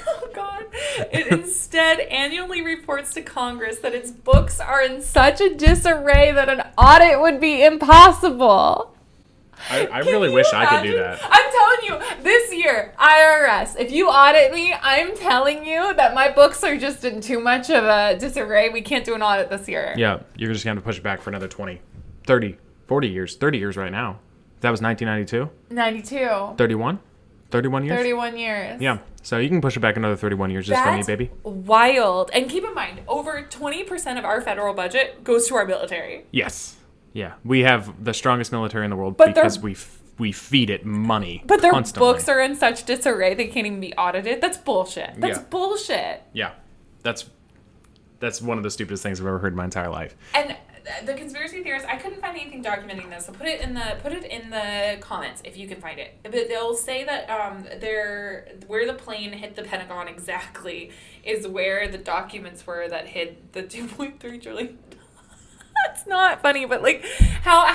Oh God. It instead annually reports to Congress that its books are in such a disarray that an audit would be impossible. I really wish I could do that. I'm telling you, this year, IRS, if you audit me, I'm telling you that my books are just in too much of a disarray. We can't do an audit this year. Yeah, you're just going to push it back for another 20, 30, 40 years. 30 years right now. That was 1992? 92. 31? 31 years? 31 years. Yeah, so you can push it back another 31 years just for me, baby. Wild. And keep in mind, over 20% of our federal budget goes to our military. Yes. Yeah, we have the strongest military in the world because we feed it money. But their constantly. books are in such disarray they can't even be audited. That's bullshit. That's bullshit. Yeah, that's one of the stupidest things I've ever heard in my entire life. And the conspiracy theorists, I couldn't find anything documenting this, so put it in the comments if you can find it. But they'll say that where the plane hit the Pentagon exactly is where the documents were that hid the $2.3 trillion. That's not funny, but like, how?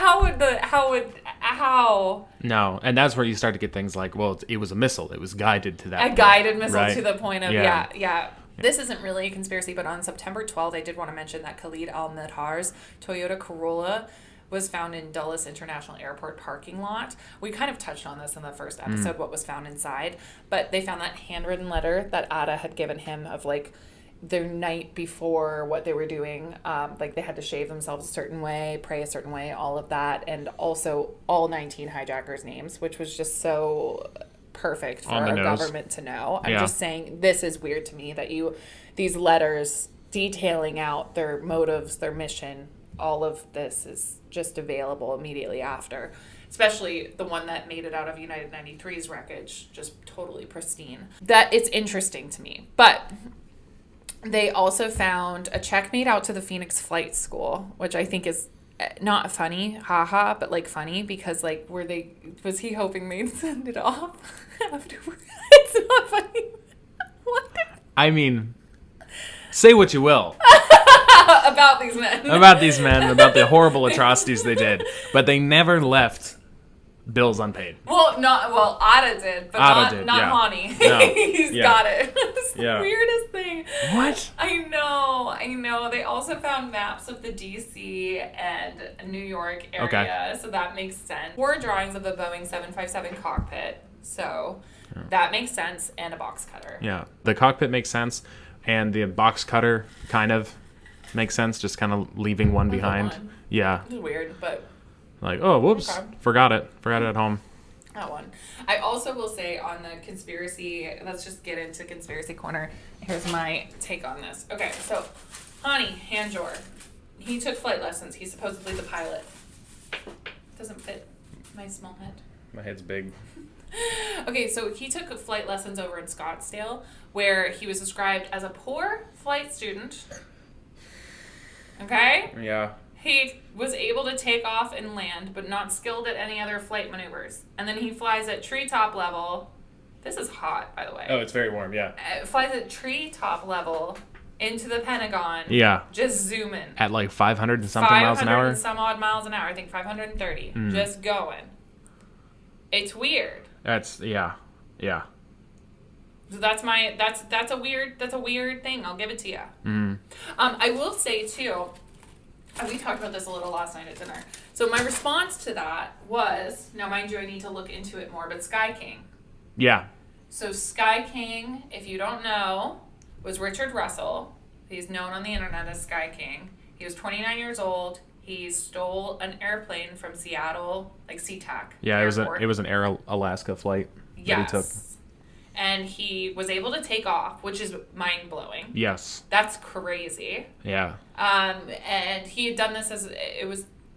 No, and that's where you start to get things like, well, it was a missile. It was guided to that. Guided missile right? to the point of yeah. This isn't really a conspiracy, but on September 12th, I did want to mention that Khalid al-Midhar's Toyota Corolla was found in Dulles International Airport parking lot. We kind of touched on this in the first episode, what was found inside, but they found that handwritten letter that Ada had given him of like the night before what they were doing, like they had to shave themselves a certain way, pray a certain way, all of that, and also all 19 hijackers' names, which was just so perfect for our government to know. I'm just saying, this is weird to me that these letters detailing out their motives, their mission, all of this is just available immediately after. Especially the one that made it out of United 93's wreckage, just totally pristine. That it's interesting to me, but they also found a check made out to the Phoenix Flight School, which I think is not funny, haha, but like funny because like was he hoping they'd send it off afterwards? It's not funny. What? I mean, say what you will. About these men, about the horrible atrocities they did, but they never left bills unpaid. Ada did, but Ada not Hani. No. He's got it. It's the Yeah. weirdest thing. What? I know. They also found maps of the D.C. and New York area, so that makes sense. 4 drawings of the Boeing 757 cockpit So that makes sense, and a box cutter. Yeah, the cockpit makes sense, and the box cutter kind of makes sense, just kind of leaving one behind. One. Yeah. It's weird, but... Like, oh, whoops, Okay. forgot it at home. That one. I also will say on the conspiracy, let's just get into conspiracy corner. Here's my take on this. Okay, so Hani, Hanjor, he took flight lessons. He's supposedly the pilot. Doesn't fit my small head. My head's big. Okay, so he took flight lessons over in Scottsdale, where he was described as a poor flight student. Okay? Yeah. He was able to take off and land, but not skilled at any other flight maneuvers. And then he flies at treetop level. This is hot, by the way. Oh, it's very warm, yeah. Flies at treetop level into the Pentagon. Yeah. Just zooming. At like 500 and something miles an 500 hour? and some odd miles an hour. I think 530. Just going. It's weird. Yeah. So that's a weird thing. I'll give it to you. I will say too, we talked about this a little last night at dinner. So my response to that was, now mind you, I need to look into it more, but Sky King. Yeah. So Sky King, if you don't know, was Richard Russell. He's known on the internet as Sky King. He was 29 years old. He stole an airplane from Seattle, like SeaTac. Yeah, Airport. it was an Air Alaska flight that he took. And he was able to take off, which is mind-blowing. Yes. That's crazy. Yeah. And he had done this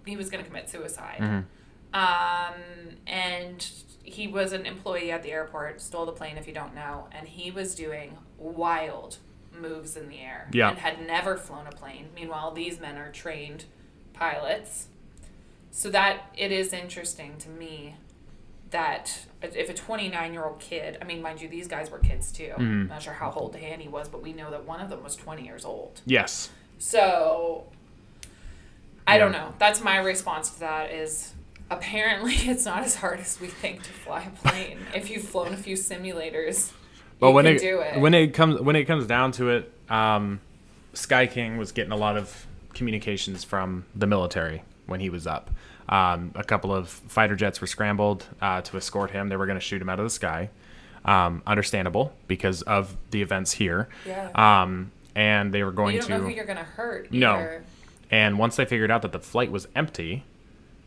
he was going to commit suicide. And he was an employee at the airport, stole the plane if you don't know, and he was doing wild moves in the air. Yeah. And had never flown a plane. Meanwhile, these men are trained pilots. So that it is interesting to me that if a 29-year-old kid, I mean, mind you, these guys were kids too. I'm not sure how old Hani was, but we know that one of them was 20 years old. Yes. So, I don't know. That's my response to that is, apparently it's not as hard as we think to fly a plane. If you've flown a few simulators, you can do it. When it comes down to it, Sky King was getting a lot of communications from the military when he was up. A couple of fighter jets were scrambled to escort him. They were going to shoot him out of the sky. Understandable because of the events here. Yeah. And they were going to... You don't know who you're going to hurt either. No. And once they figured out that the flight was empty,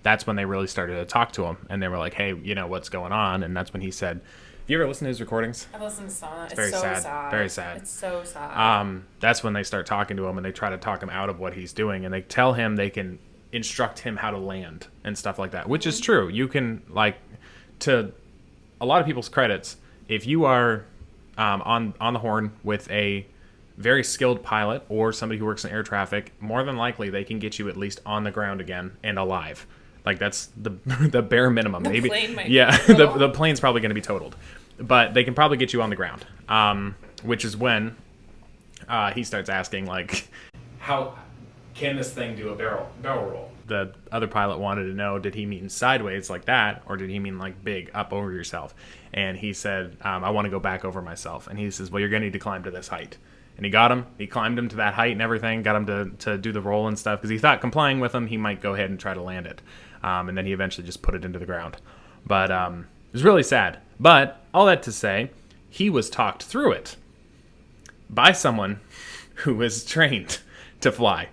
that's when they really started to talk to him. And they were like, hey, what's going on? And that's when he said... Have you ever listened to his recordings? I've listened to some. It's very so sad. Very sad. It's so sad. That's when they start talking to him and they try to talk him out of what he's doing. And they tell him they can instruct him how to land and stuff like that, which is true. You can, to a lot of people's credits, if you are on the horn with a very skilled pilot or somebody who works in air traffic, more than likely they can get you at least on the ground again and alive. Like, that's the bare minimum. The maybe plane might the plane's probably going to be totaled, but they can probably get you on the ground, which is when he starts asking, like, how can this thing do a barrel roll? The other pilot wanted to know, did he mean sideways like that, or did he mean like big, up over yourself? And he said, I want to go back over myself. And he says, well, you're going to need to climb to this height. And he got him. He climbed him to that height and everything, got him to do the roll and stuff, because he thought complying with him, he might go ahead and try to land it. And then he eventually just put it into the ground. But it was really sad. But all that to say, he was talked through it by someone who was trained to fly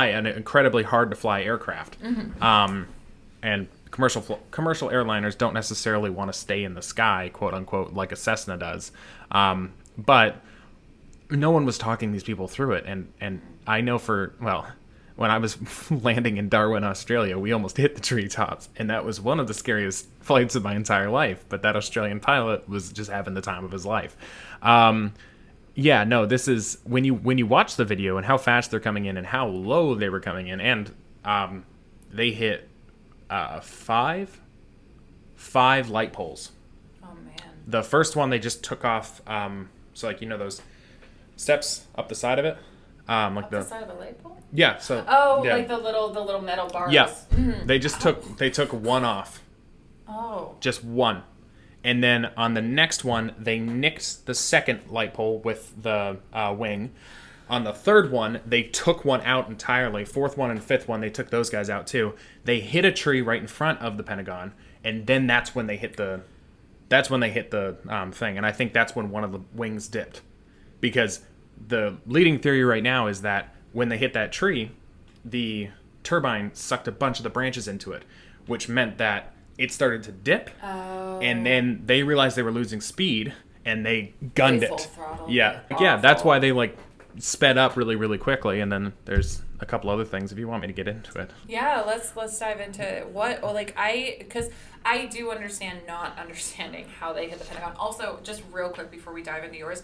an incredibly hard to fly aircraft. And commercial airliners don't necessarily want to stay in the sky, quote unquote, like a Cessna does. But no one was talking these people through it. And I know when I was landing in Darwin, Australia, we almost hit the treetops. And that was one of the scariest flights of my entire life. But that Australian pilot was just having the time of his life. Yeah, no, this is when you watch the video and how fast they're coming in and how low they were coming in, and they hit five light poles. Oh man! The first one they just took off. So those steps up the side of it, Up the side of a light pole? Yeah. So. Oh, yeah. like the little metal bars. Yeah. Mm-hmm. They took one off. Oh. Just one. And then on the next one, they nicked the second light pole with the wing. On the third one, they took one out entirely. Fourth one and fifth one, they took those guys out too. They hit a tree right in front of the Pentagon, and then that's when they hit the That's when they hit the thing. And I think that's when one of the wings dipped. Because the leading theory right now is that when they hit that tree, the turbine sucked a bunch of the branches into it, which meant that it started to dip. Oh. And then they realized they were losing speed, and they gunned it. Throttled yeah. it. Yeah, that's why they, like, sped up really, really quickly. And then there's a couple other things if you want me to get into it. Yeah, let's dive into what, because I do understand not understanding how they hit the Pentagon. Also, just real quick before we dive into yours,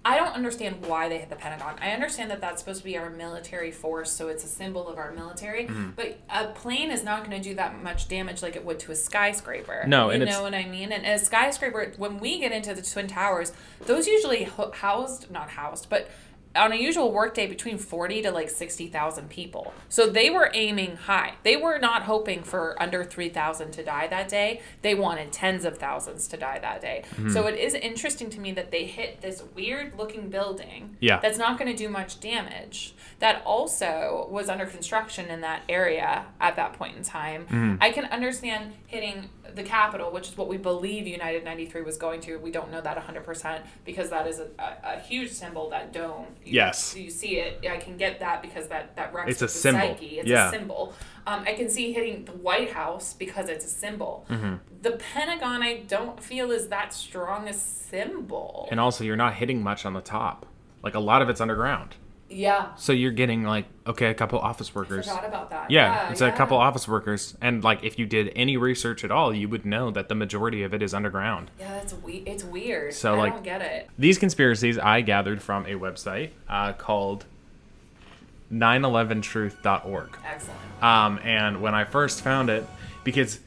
I don't understand why they hit the Pentagon. I understand that that's supposed to be our military force, so it's a symbol of our military. Mm-hmm. But a plane is not going to do that much damage like it would to a skyscraper. No, you know what I mean? And a skyscraper, when we get into the Twin Towers, those usually but on a usual workday between 40 to like 60,000 people. So they were aiming high. They were not hoping for under 3,000 to die that day. They wanted tens of thousands to die that day. Mm-hmm. So it is interesting to me that they hit this weird looking building that's not going to do much damage, that also was under construction in that area at that point in time. Mm-hmm. I can understand hitting the Capitol, which is what we believe United 93 was going to. We don't know that 100% because that is a huge symbol, that dome. Yes. You see it. I can get that because that reps it's a the symbol. Psyche. It's a symbol. I can see hitting the White House because it's a symbol. Mm-hmm. The Pentagon, I don't feel is that strong a symbol. And also, you're not hitting much on the top. Like, a lot of it's underground. Yeah. So you're getting, like, a couple office workers. I forgot about that. Yeah, it's a couple office workers. And, like, if you did any research at all, you would know that the majority of it is underground. Yeah, it's weird. So, I don't get it. These conspiracies I gathered from a website called 911truth.org. Excellent. And when I first found it, because,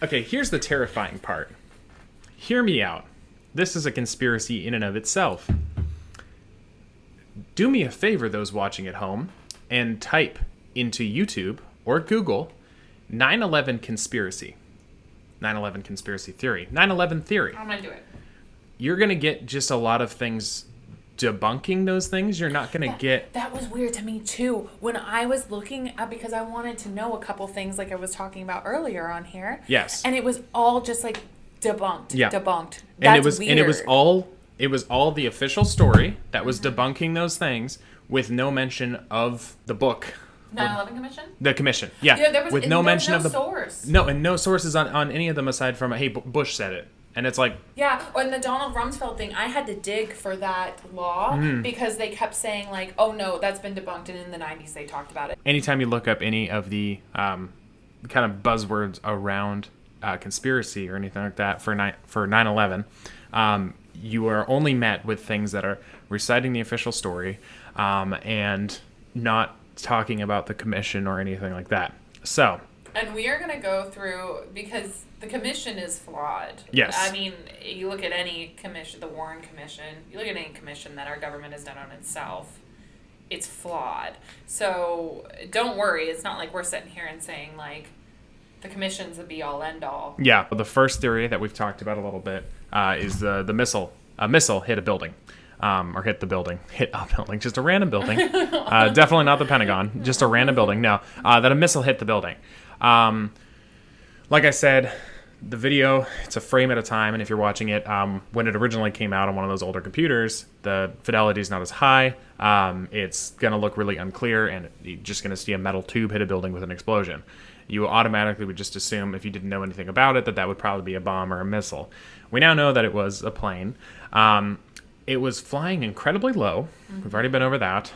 okay, here's the terrifying part. Hear me out. This is a conspiracy in and of itself. Do me a favor, those watching at home, and type into YouTube or Google 9/11 conspiracy. 9/11 conspiracy theory. 9/11 theory. I'm going to do it. You're going to get just a lot of things debunking those things. You're not going to get... That was weird to me, too. When I was looking up, because I wanted to know a couple things like I was talking about earlier on here. Yes. And it was all just like debunked. Yeah. Debunked. That's weird. And it was all the official story that was debunking those things with no mention of the book. 9/11 Commission? The commission, yeah. There was, with no mention of the source. No, and no sources on any of them aside from, hey, Bush said it. And it's like... Yeah, and the Donald Rumsfeld thing, I had to dig for that law because they kept saying, like, oh, no, that's been debunked, and in the 90s they talked about it. Anytime you look up any of the kind of buzzwords around conspiracy or anything like that for 9/11, you are only met with things that are reciting the official story and not talking about the commission or anything like that. So... And we are going to go through, because the commission is flawed. Yes. I mean, you look at any commission, the Warren Commission, you look at any commission that our government has done on itself, it's flawed. So don't worry, it's not like we're sitting here and saying, like, the commission's the be-all, end-all. Yeah, the first theory that we've talked about a little bit is the missile. A missile hit a building. Or hit a building, just a random building. Definitely not the Pentagon, just a random building. No, that a missile hit the building. Like I said, the video, it's a frame at a time, and if you're watching it, when it originally came out on one of those older computers, the fidelity is not as high. It's going to look really unclear, and you're just going to see a metal tube hit a building with an explosion. You automatically would just assume, if you didn't know anything about it, that would probably be a bomb or a missile. We now know that it was a plane. It was flying incredibly low. Mm-hmm. We've already been over that.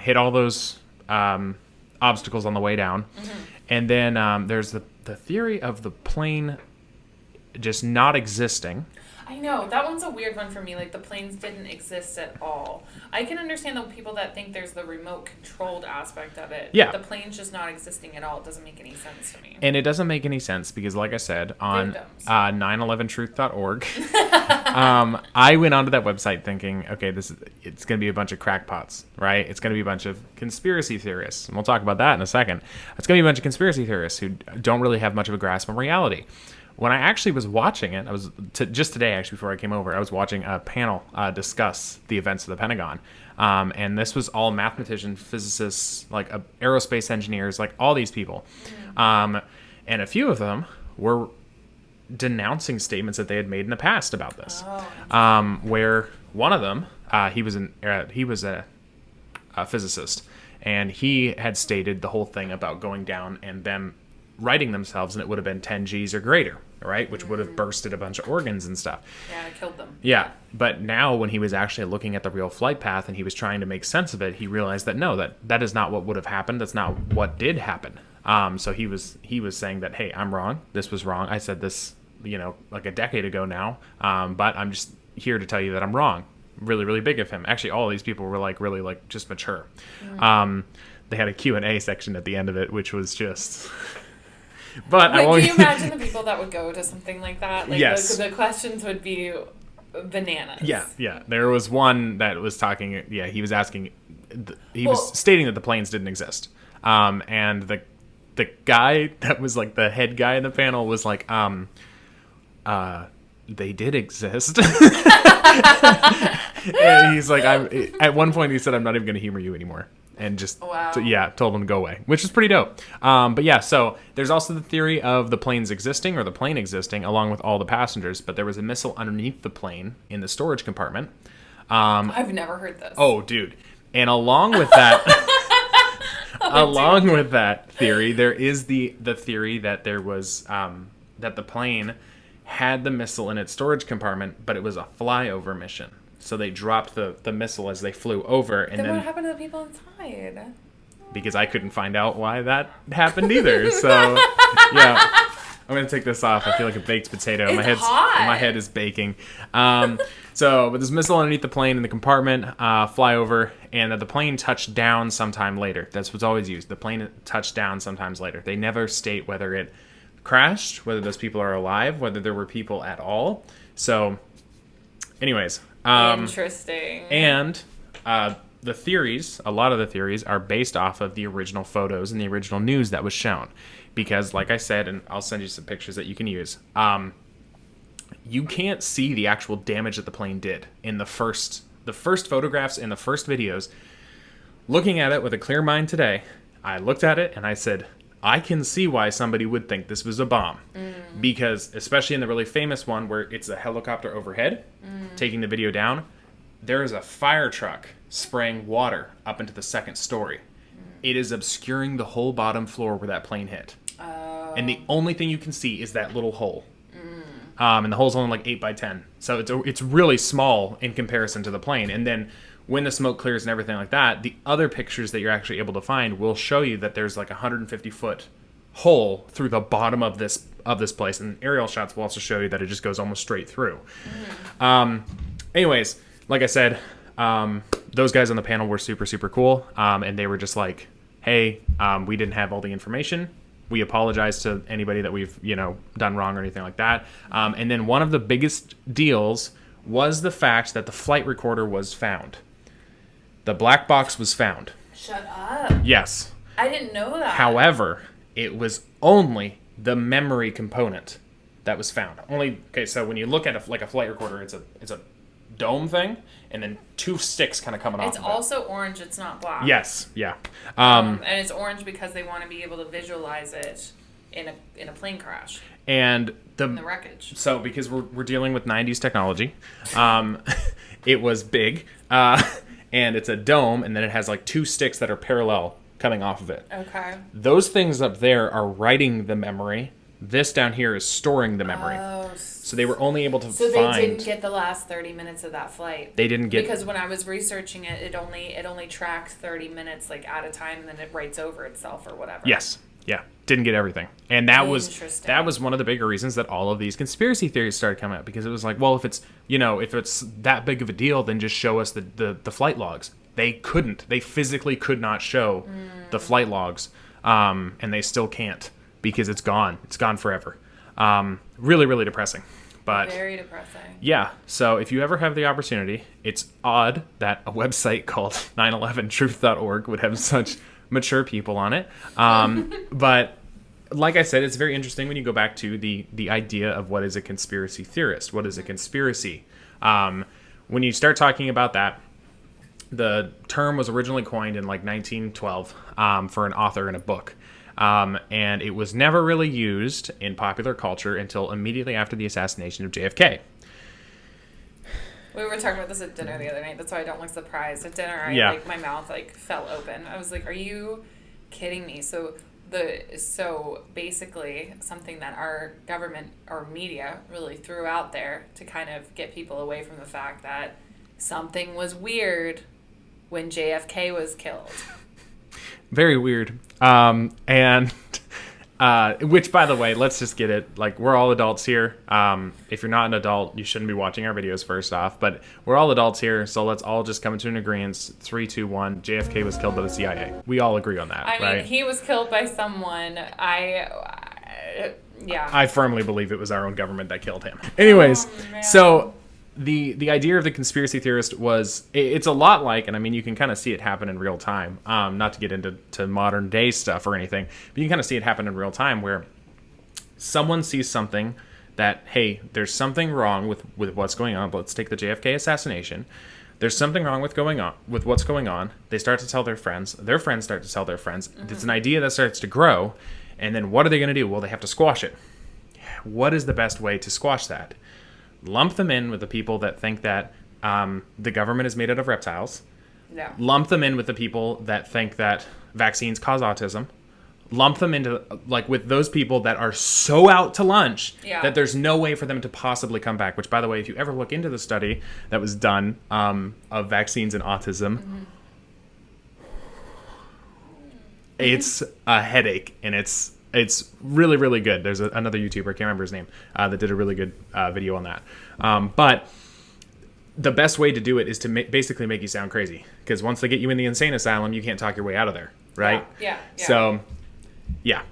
Hit all those obstacles on the way down. Mm-hmm. And then there's the theory of the plane just not existing. I know. That one's a weird one for me. Like, the planes didn't exist at all. I can understand the people that think there's the remote-controlled aspect of it. Yeah. But the plane's just not existing at all. It doesn't make any sense to me. And it doesn't make any sense because, like I said, on 911truth.org, I went onto that website thinking, okay, it's going to be a bunch of crackpots, right? It's going to be a bunch of conspiracy theorists. And we'll talk about that in a second. It's going to be a bunch of conspiracy theorists who don't really have much of a grasp on reality. When I actually was watching it, just today, actually, before I came over, I was watching a panel discuss the events of the Pentagon. And this was all mathematicians, physicists, like aerospace engineers, like all these people. And a few of them were denouncing statements that they had made in the past about this. Where one of them, he was a physicist, and he had stated the whole thing about going down and them righting themselves, and it would have been 10 Gs or greater, right? Which would have bursted a bunch of organs and stuff. Yeah, it killed them. Yeah, but now when he was actually looking at the real flight path and he was trying to make sense of it, he realized that no, that is not what would have happened. That's not what did happen. So he was saying that, hey, I'm wrong. This was wrong. I said this, like a decade ago now, but I'm just here to tell you that I'm wrong. Really, really big of him. Actually, all of these people were really just mature. They had a Q&A section at the end of it, which was just... But can you imagine the people that would go to something like that? Like, yes. The questions would be bananas. Yeah. There was one that was talking. Yeah, he was asking. He was stating that the planes didn't exist. And the guy that was like the head guy in the panel was like, they did exist. And he's like, at one point he said, I'm not even going to humor you anymore. And just, told him to go away, which is pretty dope. But yeah, so there's also the theory of the planes existing, or the plane existing, along with all the passengers. But there was a missile underneath the plane in the storage compartment. I've never heard this. Oh, dude. And along with that, with that theory, there is the theory that there was, that the plane had the missile in its storage compartment, but it was a flyover mission. So they dropped the missile as they flew over. And then what happened to the people inside? Because I couldn't find out why that happened either. So, yeah. I'm going to take this off. I feel like a baked potato. It's hot. My head is baking. But this missile underneath the plane in the compartment, fly over, and the plane touched down sometime later. That's what's always used. The plane touched down sometimes later. They never state whether it crashed, whether those people are alive, whether there were people at all. So, anyways... Interesting. And the theories, a lot of the theories, are based off of the original photos and the original news that was shown. Because, like I said, and I'll send you some pictures that you can use, you can't see the actual damage that the plane did in the first photographs and the first videos. Looking at it with a clear mind today, I looked at it and I said, I can see why somebody would think this was a bomb. Because, especially in the really famous one where it's a helicopter overhead taking the video down, there is a fire truck spraying water up into the second story. It is obscuring the whole bottom floor where that plane hit. And the only thing you can see is that little hole. And the hole's only like 8 by 10. So it's really small in comparison to the plane. And then when the smoke clears and everything like that, the other pictures that you're actually able to find will show you that there's like a 150-foot hole through the bottom of this place. And aerial shots will also show you that it just goes almost straight through. Anyways, like I said, those guys on the panel were super, super cool. And they were just like, hey, we didn't have all the information. We apologize to anybody that we've, done wrong or anything like that. And then one of the biggest deals was the fact that the flight recorder was found. The black box was found. Shut up. Yes. I didn't know that. However, it was only the memory component that was found. So when you look at a flight recorder, it's a dome thing, and then two sticks kind of coming off of it. It's also orange, it's not black. Yes, yeah. And it's orange because they want to be able to visualize it in a plane crash. And in the wreckage. So because we're dealing with 90s technology, it was big, and it's a dome, and then it has like two sticks that are parallel coming off of it. Okay. Those things up there are writing the memory. This down here is storing the memory. Oh, so they were only able to find... So they didn't get the last 30 minutes of that flight. They didn't get... Because when I was researching it, it only tracks 30 minutes like at a time, and then it writes over itself or whatever. Yes. Yeah. Didn't get everything. And that was one of the bigger reasons that all of these conspiracy theories started coming out, because it was like, well, if it's that big of a deal, then just show us the flight logs. They couldn't. They physically could not show the flight logs, and they still can't because it's gone. It's gone forever. Really, really depressing. But very depressing. Yeah. So if you ever have the opportunity, it's odd that a website called 911truth.org would have such mature people on it. But like I said, it's very interesting when you go back to the idea of what is a conspiracy theorist. What is a conspiracy? When you start talking about that, the term was originally coined in like 1912 for an author in a book. And it was never really used in popular culture until immediately after the assassination of JFK. We were talking about this at dinner the other night. That's why I don't look surprised. At dinner, my mouth fell open. I was like, "Are you kidding me?" So basically, something that our government or media really threw out there to kind of get people away from the fact that something was weird when JFK was killed. Very weird. Which, by the way, let's just get it. Like, we're all adults here. If you're not an adult, you shouldn't be watching our videos, first off. But we're all adults here, so let's all just come to an agreement. 3, 2, 1. JFK was killed by the CIA. We all agree on that, right? I mean, he was killed by someone. I firmly believe it was our own government that killed him. Anyways, so the idea of the conspiracy theorist was, it's a lot like, and I mean, you can kind of see it happen in real time, not to get into modern day stuff or anything, but you can kind of see it happen in real time where someone sees something that, hey, there's something wrong with what's going on. Let's take the JFK assassination. There's something wrong with what's going on. They start to tell their friends start to tell their friends. Mm-hmm. It's an idea that starts to grow, and then what are they going to do? Well, they have to squash it. What is the best way to squash that? Lump them in with the people that think that the government is made out of reptiles. Yeah. Lump them in with the people that think that vaccines cause autism. Lump them into, with those people that are so out to lunch that there's no way for them to possibly come back. Which, by the way, if you ever look into the study that was done of vaccines and autism, it's a headache, and it's really, really good. There's another YouTuber, I can't remember his name, that did a really good video on that. But the best way to do it is to basically make you sound crazy. Because once they get you in the insane asylum, you can't talk your way out of there, right? Yeah. So, yeah.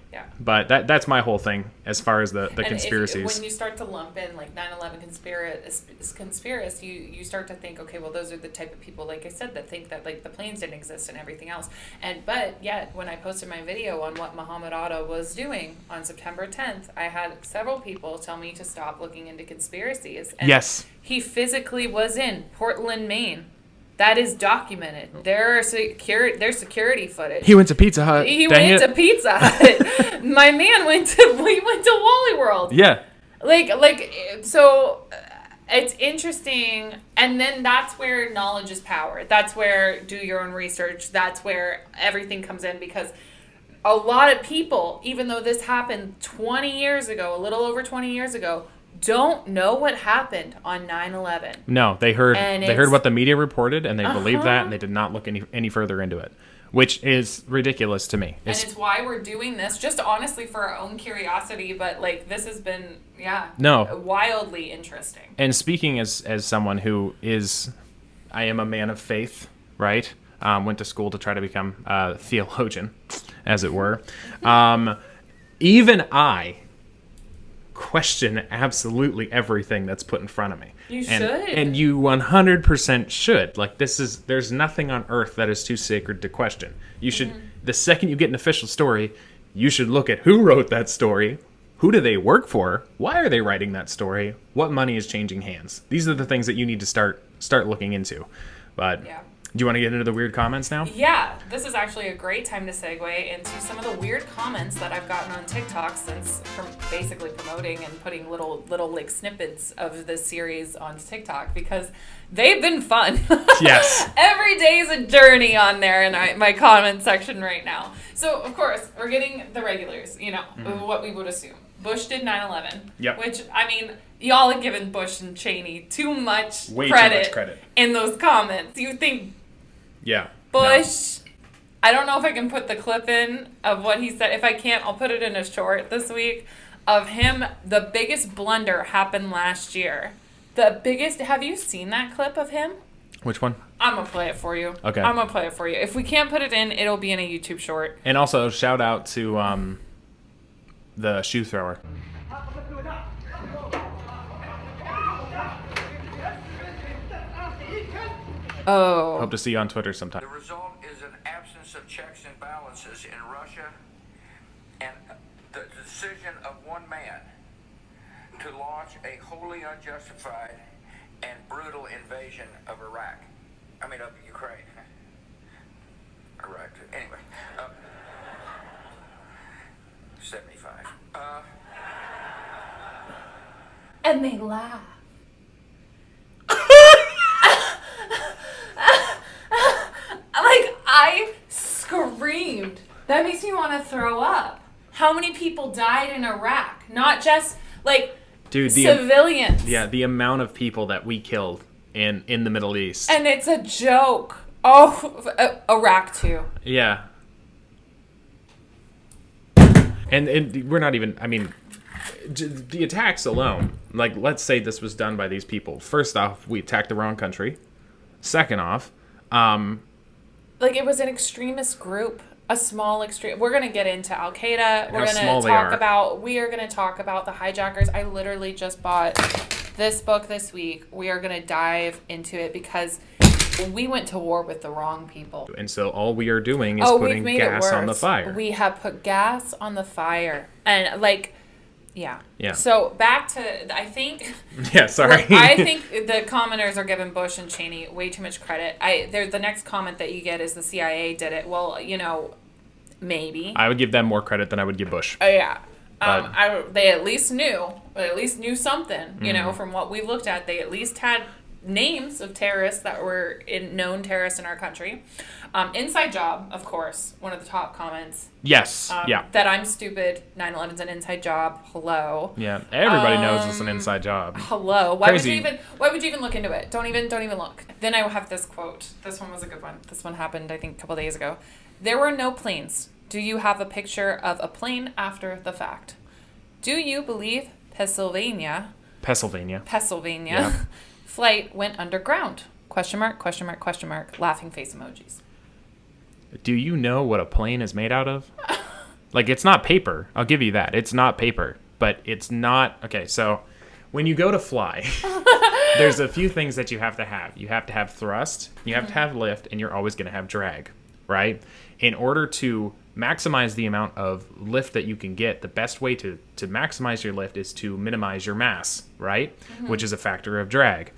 But that's my whole thing as far as the conspiracies. When you start to lump in 9/11 conspiracy, you start to think, okay, well, those are the type of people, like I said, that think that the planes didn't exist and everything else. But yet, when I posted my video on what Muhammad Atta was doing on September 10th, I had several people tell me to stop looking into conspiracies. And yes. He physically was in Portland, Maine. That is documented. There's security footage. He went to Pizza Hut. To Pizza Hut. My man went to Wally World. Yeah. So it's interesting. And then that's where knowledge is power. That's where do your own research. That's where everything comes in, because a lot of people, even though this happened 20 years ago, a little over 20 years ago, don't know what happened on 9/11. No, they heard what the media reported, and they believed that, and they did not look any further into it, which is ridiculous to me. And it's why we're doing this, just honestly for our own curiosity, but this has been wildly interesting. And speaking as someone who I am a man of faith, right? Went to school to try to become a theologian, as it were. Even I question absolutely everything that's put in front of me. You should. And you 100% should. There's nothing on earth that is too sacred to question. You should, the second you get an official story, you should look at who wrote that story, who do they work for, why are they writing that story, what money is changing hands. These are the things that you need to start looking into. But do you want to get into the weird comments now? Yeah, this is actually a great time to segue into some of the weird comments that I've gotten on TikTok since basically promoting and putting little snippets of this series on TikTok, because they've been fun. Yes. Every day is a journey on there in my comment section right now. So, of course, we're getting the regulars, what we would assume. Bush did 9/11. Yep. Which, I mean, y'all have given Bush and Cheney way too much credit in those comments. You think Bush... No. I don't know if I can put the clip in of what he said. If I can't, I'll put it in a short this week of him. The biggest blunder happened last year. Have you seen that clip of him? Which one? I'm going to play it for you. Okay. I'm going to play it for you. If we can't put it in, it'll be in a YouTube short. And also, shout out to the shoe thrower. Oh. Hope to see you on Twitter sometime. The result is an absence of checks and balances in Russia, and the decision of one man to launch a wholly unjustified and brutal invasion of Ukraine. Iraq. Anyway. 75. And they laugh. Like, I screamed. That makes me want to throw up. How many people died in Iraq? Not just, like, dude, civilians. The amount of people that we killed in the Middle East. And it's a joke. Oh, Iraq too. Yeah. And we're not even, I mean, the attacks alone, like, let's say this was done by these people. First off, we attacked the wrong country. Second off, like, it was an extremist group, a small extreme. We're going to get into Al Qaeda. We are going to talk about the hijackers. I literally just bought this book this week. We are going to dive into it because we went to war with the wrong people. And so all we are doing is putting gas on the fire. We have put gas on the fire. And, like, yeah. Yeah. So back to, I think. Yeah, sorry. I think the commenters are giving Bush and Cheney way too much credit. The next comment that you get is the CIA did it. Well, you know, maybe. I would give them more credit than I would give Bush. Yeah. They at least knew. They at least knew something. You know, from what we looked at, they at least had names of terrorists that were known terrorists in our country. Inside job, of course, one of the top comments. Yes. Yeah. That I'm stupid. 9/11's an inside job. Hello. Yeah. Everybody knows it's an inside job. Hello. Why Crazy. Why would you even look into it? Don't even look. Then I have this quote. This one was a good one. This one happened, I think, a couple days ago. There were no planes. Do you have a picture of a plane after the fact? Do you believe Pennsylvania Yeah. flight went underground? Question mark, question mark, question mark, laughing face emojis. Do you know what a plane is made out of? Like, it's not paper. I'll give you that. It's not paper. But it's not... Okay, so when you go to fly, there's a few things that you have to have. You have to have thrust, you have to have lift, and you're always going to have drag, right? In order to maximize the amount of lift that you can get, the best way to maximize your lift is to minimize your mass, right? Which is a factor of drag.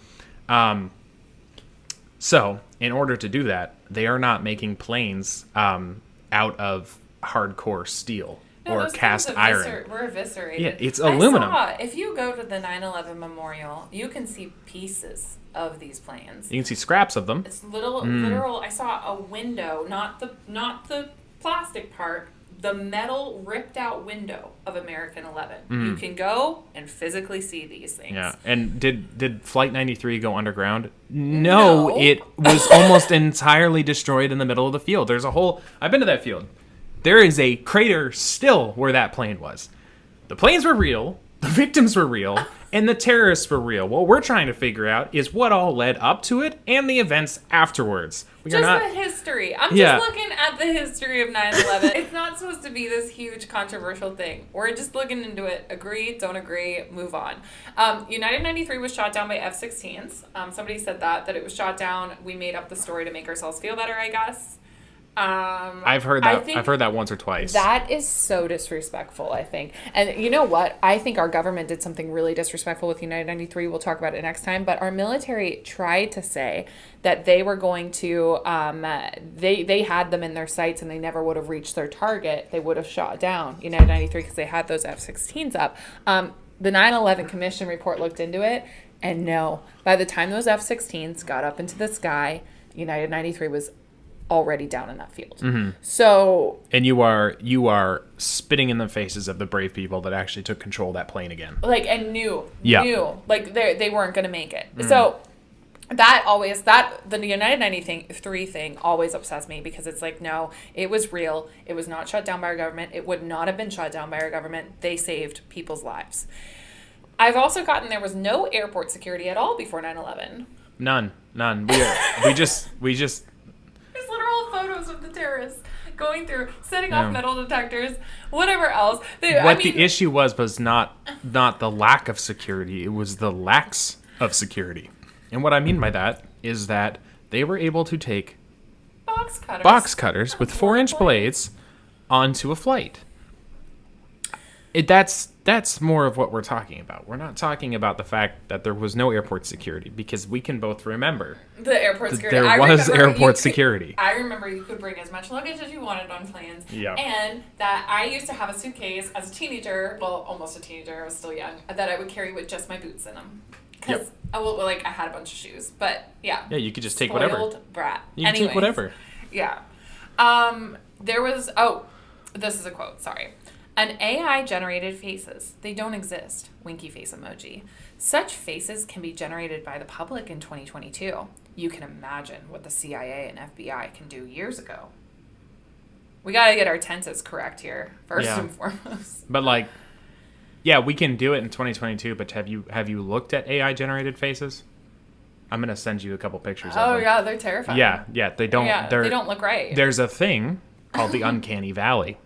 So, in order to do that, they are not making planes out of hardcore steel or cast iron. We're eviscerated. Yeah, it's aluminum. If you go to the 9/11 memorial, you can see pieces of these planes. You can see scraps of them. It's literal. I saw a window, not the plastic part, the metal ripped out window of American 11. You can go and physically see these things. Yeah. And did Flight 93 go underground? No, it was almost entirely destroyed in the middle of the field. There's a whole... I've been to that field. There is a crater still where that plane was. The planes were real, the victims were real, and the terrorists were real. What we're trying to figure out is what all led up to it and the events afterwards. The history. I'm just looking at the history of 9/11. It's not supposed to be this huge controversial thing. We're just looking into it. Agree, don't agree, move on. United 93 was shot down by F-16s. Somebody said that it was shot down. We made up the story to make ourselves feel better, I guess. I've heard that. I've heard that once or twice. That is so disrespectful, I think. And you know what? I think our government did something really disrespectful with United 93. We'll talk about it next time. But our military tried to say that they were going to, they had them in their sights and they never would have reached their target. They would have shot down United 93 because they had those F-16s up. The 9/11 Commission report looked into it. And no, by the time those F-16s got up into the sky, United 93 was already down in that field. So, and you are spitting in the faces of the brave people that actually took control of that plane again. Like, and knew like they weren't going to make it. So the United 93 thing always upsets me because it's like, no, it was real. It was not shut down by our government. It would not have been shut down by our government. They saved people's lives. I've also gotten there was no airport security at all before 9/11. None. We just There's literal photos of the terrorists going through, setting off metal detectors, whatever else. The issue was not the lack of security. It was the lacks of security. And what I mean by that is that they were able to take box cutters with 4-inch blades onto a flight. That's that's more of what we're talking about. We're not talking about the fact that there was no airport security, because we can both remember the airport security. There was airport security. I remember you could bring as much luggage as you wanted on planes. Yeah. And that I used to have a suitcase as a teenager, well, almost a teenager, I was still young, that I would carry with just my boots in them. Because, I had a bunch of shoes. But, yeah. Yeah, you could just take whatever. Spoiled brat. You can take whatever. Yeah. There was, this is a quote, sorry. An AI-generated faces. They don't exist. Winky face emoji. Such faces can be generated by the public in 2022. You can imagine what the CIA and FBI can do years ago. We gotta get our tenses correct here, first and foremost. But we can do it in 2022, but have you looked at AI-generated faces? I'm gonna send you a couple pictures of them. Oh yeah, they're terrifying. Yeah, they don't. They don't look right. There's a thing called the uncanny valley.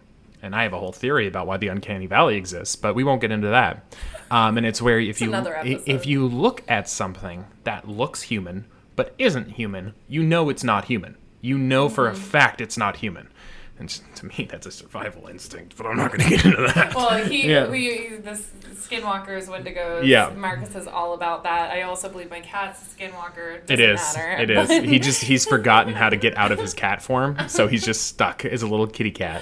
And I have a whole theory about why the uncanny valley exists, but we won't get into that. And it's where if you look at something that looks human but isn't human, you know it's not human. You know for a fact it's not human. And to me, that's a survival instinct, but I'm not going to get into that. Well, the skinwalkers, Wendigos. Yeah. Marcus is all about that. I also believe my cat's a skinwalker. It is. He's forgotten how to get out of his cat form, so he's just stuck as a little kitty cat.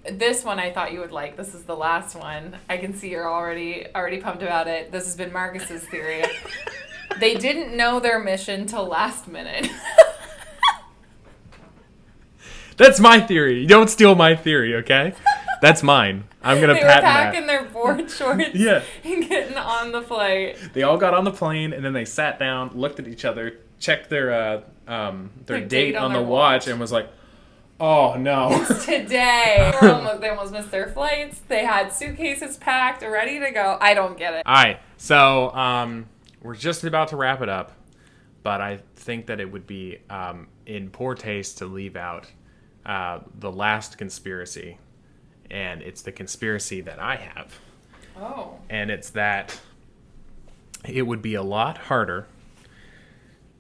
This one I thought you would like. This is the last one. I can see you're already pumped about it. This has been Marcus's theory. They didn't know their mission till last minute. That's my theory. You don't steal my theory, okay? That's mine. I'm going to patent that. They were packing their board shorts and getting on the flight. They all got on the plane, and then they sat down, looked at each other, checked their date on the watch, and was like, oh, no. It's today. They almost missed their flights. They had suitcases packed, ready to go. I don't get it. All right. So we're just about to wrap it up, but I think that it would be in poor taste to leave out the last conspiracy, and it's the conspiracy that I have. Oh. And it's that it would be a lot harder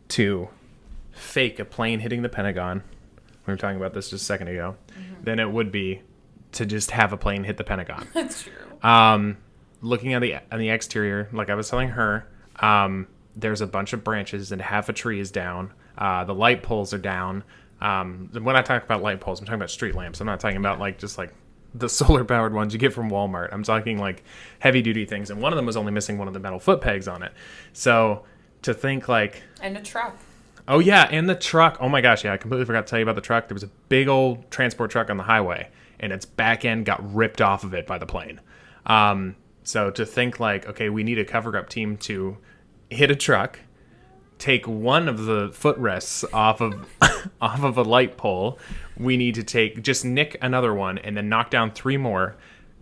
to fake a plane hitting the Pentagon, we were talking about this just a second ago, than it would be to just have a plane hit the Pentagon. That's true. Looking at the exterior, like I was telling her, there's a bunch of branches and half a tree is down. The light poles are down. When I talk about light poles, I'm talking about street lamps. I'm not talking about just the solar powered ones you get from Walmart. I'm talking heavy duty things. And one of them was only missing one of the metal foot pegs on it. So to think and a truck. Oh yeah, and the truck. Oh my gosh, yeah, I completely forgot to tell you about the truck. There was a big old transport truck on the highway, and its back end got ripped off of it by the plane. So to think okay, we need a cover-up team to hit a truck, take one of the footrests off of a light pole. We need to just nick another one and then knock down 3 more,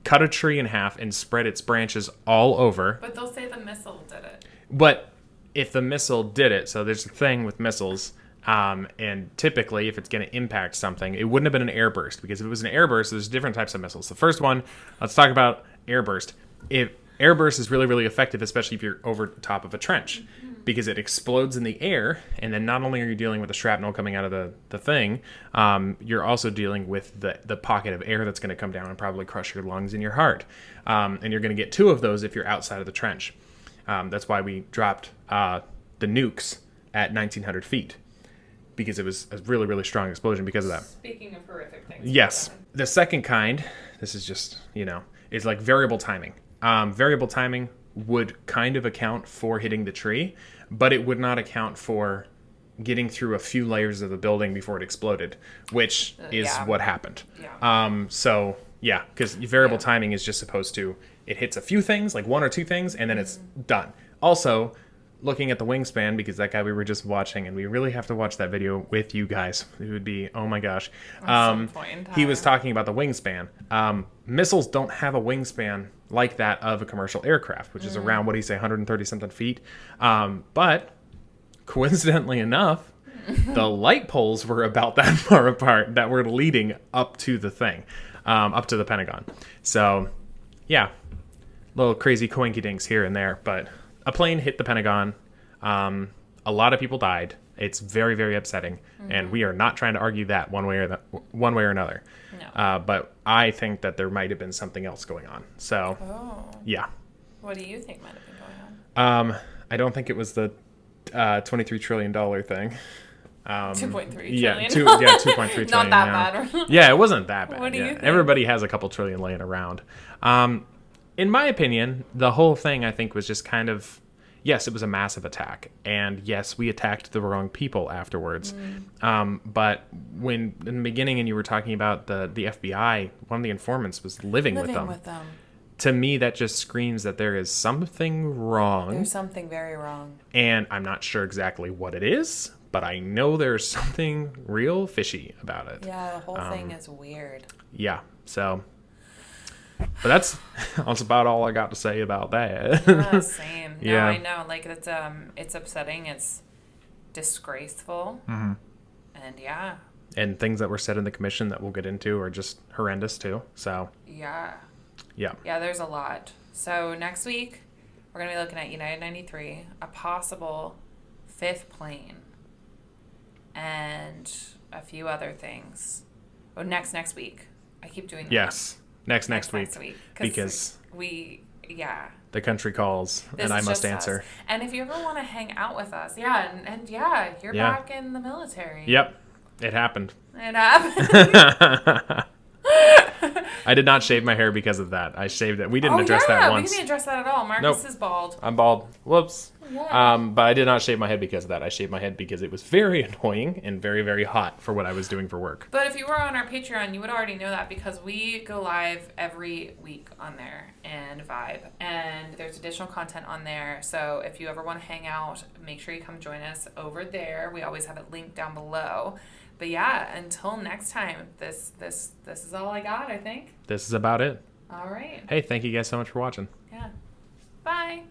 cut a tree in half, and spread its branches all over. But they'll say the missile did it. But if the missile did it, so there's a thing with missiles, and typically if it's going to impact something, it wouldn't have been an airburst, because if it was an airburst, there's different types of missiles. The first one, let's talk about airburst. Airburst is really, really effective, especially if you're over top of a trench, because it explodes in the air, and then not only are you dealing with the shrapnel coming out of the thing, you're also dealing with the pocket of air that's going to come down and probably crush your lungs and your heart. And you're going to get 2 of those if you're outside of the trench. That's why we dropped the nukes at 1,900 feet, because it was a really, really strong explosion because of that. Speaking of horrific things. Yes. The second kind, this is just, is variable timing. Variable timing would kind of account for hitting the tree, but it would not account for getting through a few layers of the building before it exploded, which is what happened. Yeah. Because variable timing is just supposed to, it hits a few things, 1 or 2 things, and then it's done. Also, looking at the wingspan, because that guy we were just watching, and we really have to watch that video with you guys. It would be, oh my gosh. He was talking about the wingspan. Missiles don't have a wingspan like that of a commercial aircraft, which is around, 130-something feet. But coincidentally enough, the light poles were about that far apart that were leading up to the thing, up to the Pentagon. So, yeah, little crazy coinkydinks here and there, but a plane hit the Pentagon. A lot of people died. It's very, very upsetting, and we are not trying to argue that one way or another. No. But I think that there might have been something else going on. So, yeah. What do you think might have been going on? I don't think it was the $23 trillion thing. 2.3 trillion. Yeah, 2.3 trillion. Not that bad. Yeah, it wasn't that bad. What do you think? Everybody has a couple trillion laying around. In my opinion, the whole thing, I think, was just kind of, yes, it was a massive attack. And yes, we attacked the wrong people afterwards. But when in the beginning and you were talking about the FBI, one of the informants was living with them. To me, that just screams that there is something wrong. There's something very wrong. And I'm not sure exactly what it is, but I know there's something real fishy about it. Yeah, the whole thing is weird. Yeah, so... But that's about all I got to say about that. Yeah, same. No, Yeah. I know. Like, it's upsetting. It's disgraceful. And, yeah. And things that were said in the commission that we'll get into are just horrendous, too. So, Yeah. yeah. Yeah, there's a lot. So next week, we're going to be looking at United 93, a possible 5th plane, and a few other things. Oh, next week. I keep doing that. Yes. Next week. Because the country calls, this and I is must just answer. us. And if you ever want to hang out with us, and you're back in the military. Yep. It happened. It happened. I did not shave my hair because of that. I shaved it. We didn't address that once. We didn't address that at all. Marcus is bald. I'm bald. Whoops. Yeah. But I did not shave my head because of that. I shaved my head because it was very annoying and very, very hot for what I was doing for work. But if you were on our Patreon, you would already know that because we go live every week on there and vibe. And there's additional content on there. So if you ever want to hang out, make sure you come join us over there. We always have it linked down below. But yeah, until next time, this is all I got, I think. This is about it. All right. Hey, thank you guys so much for watching. Yeah. Bye.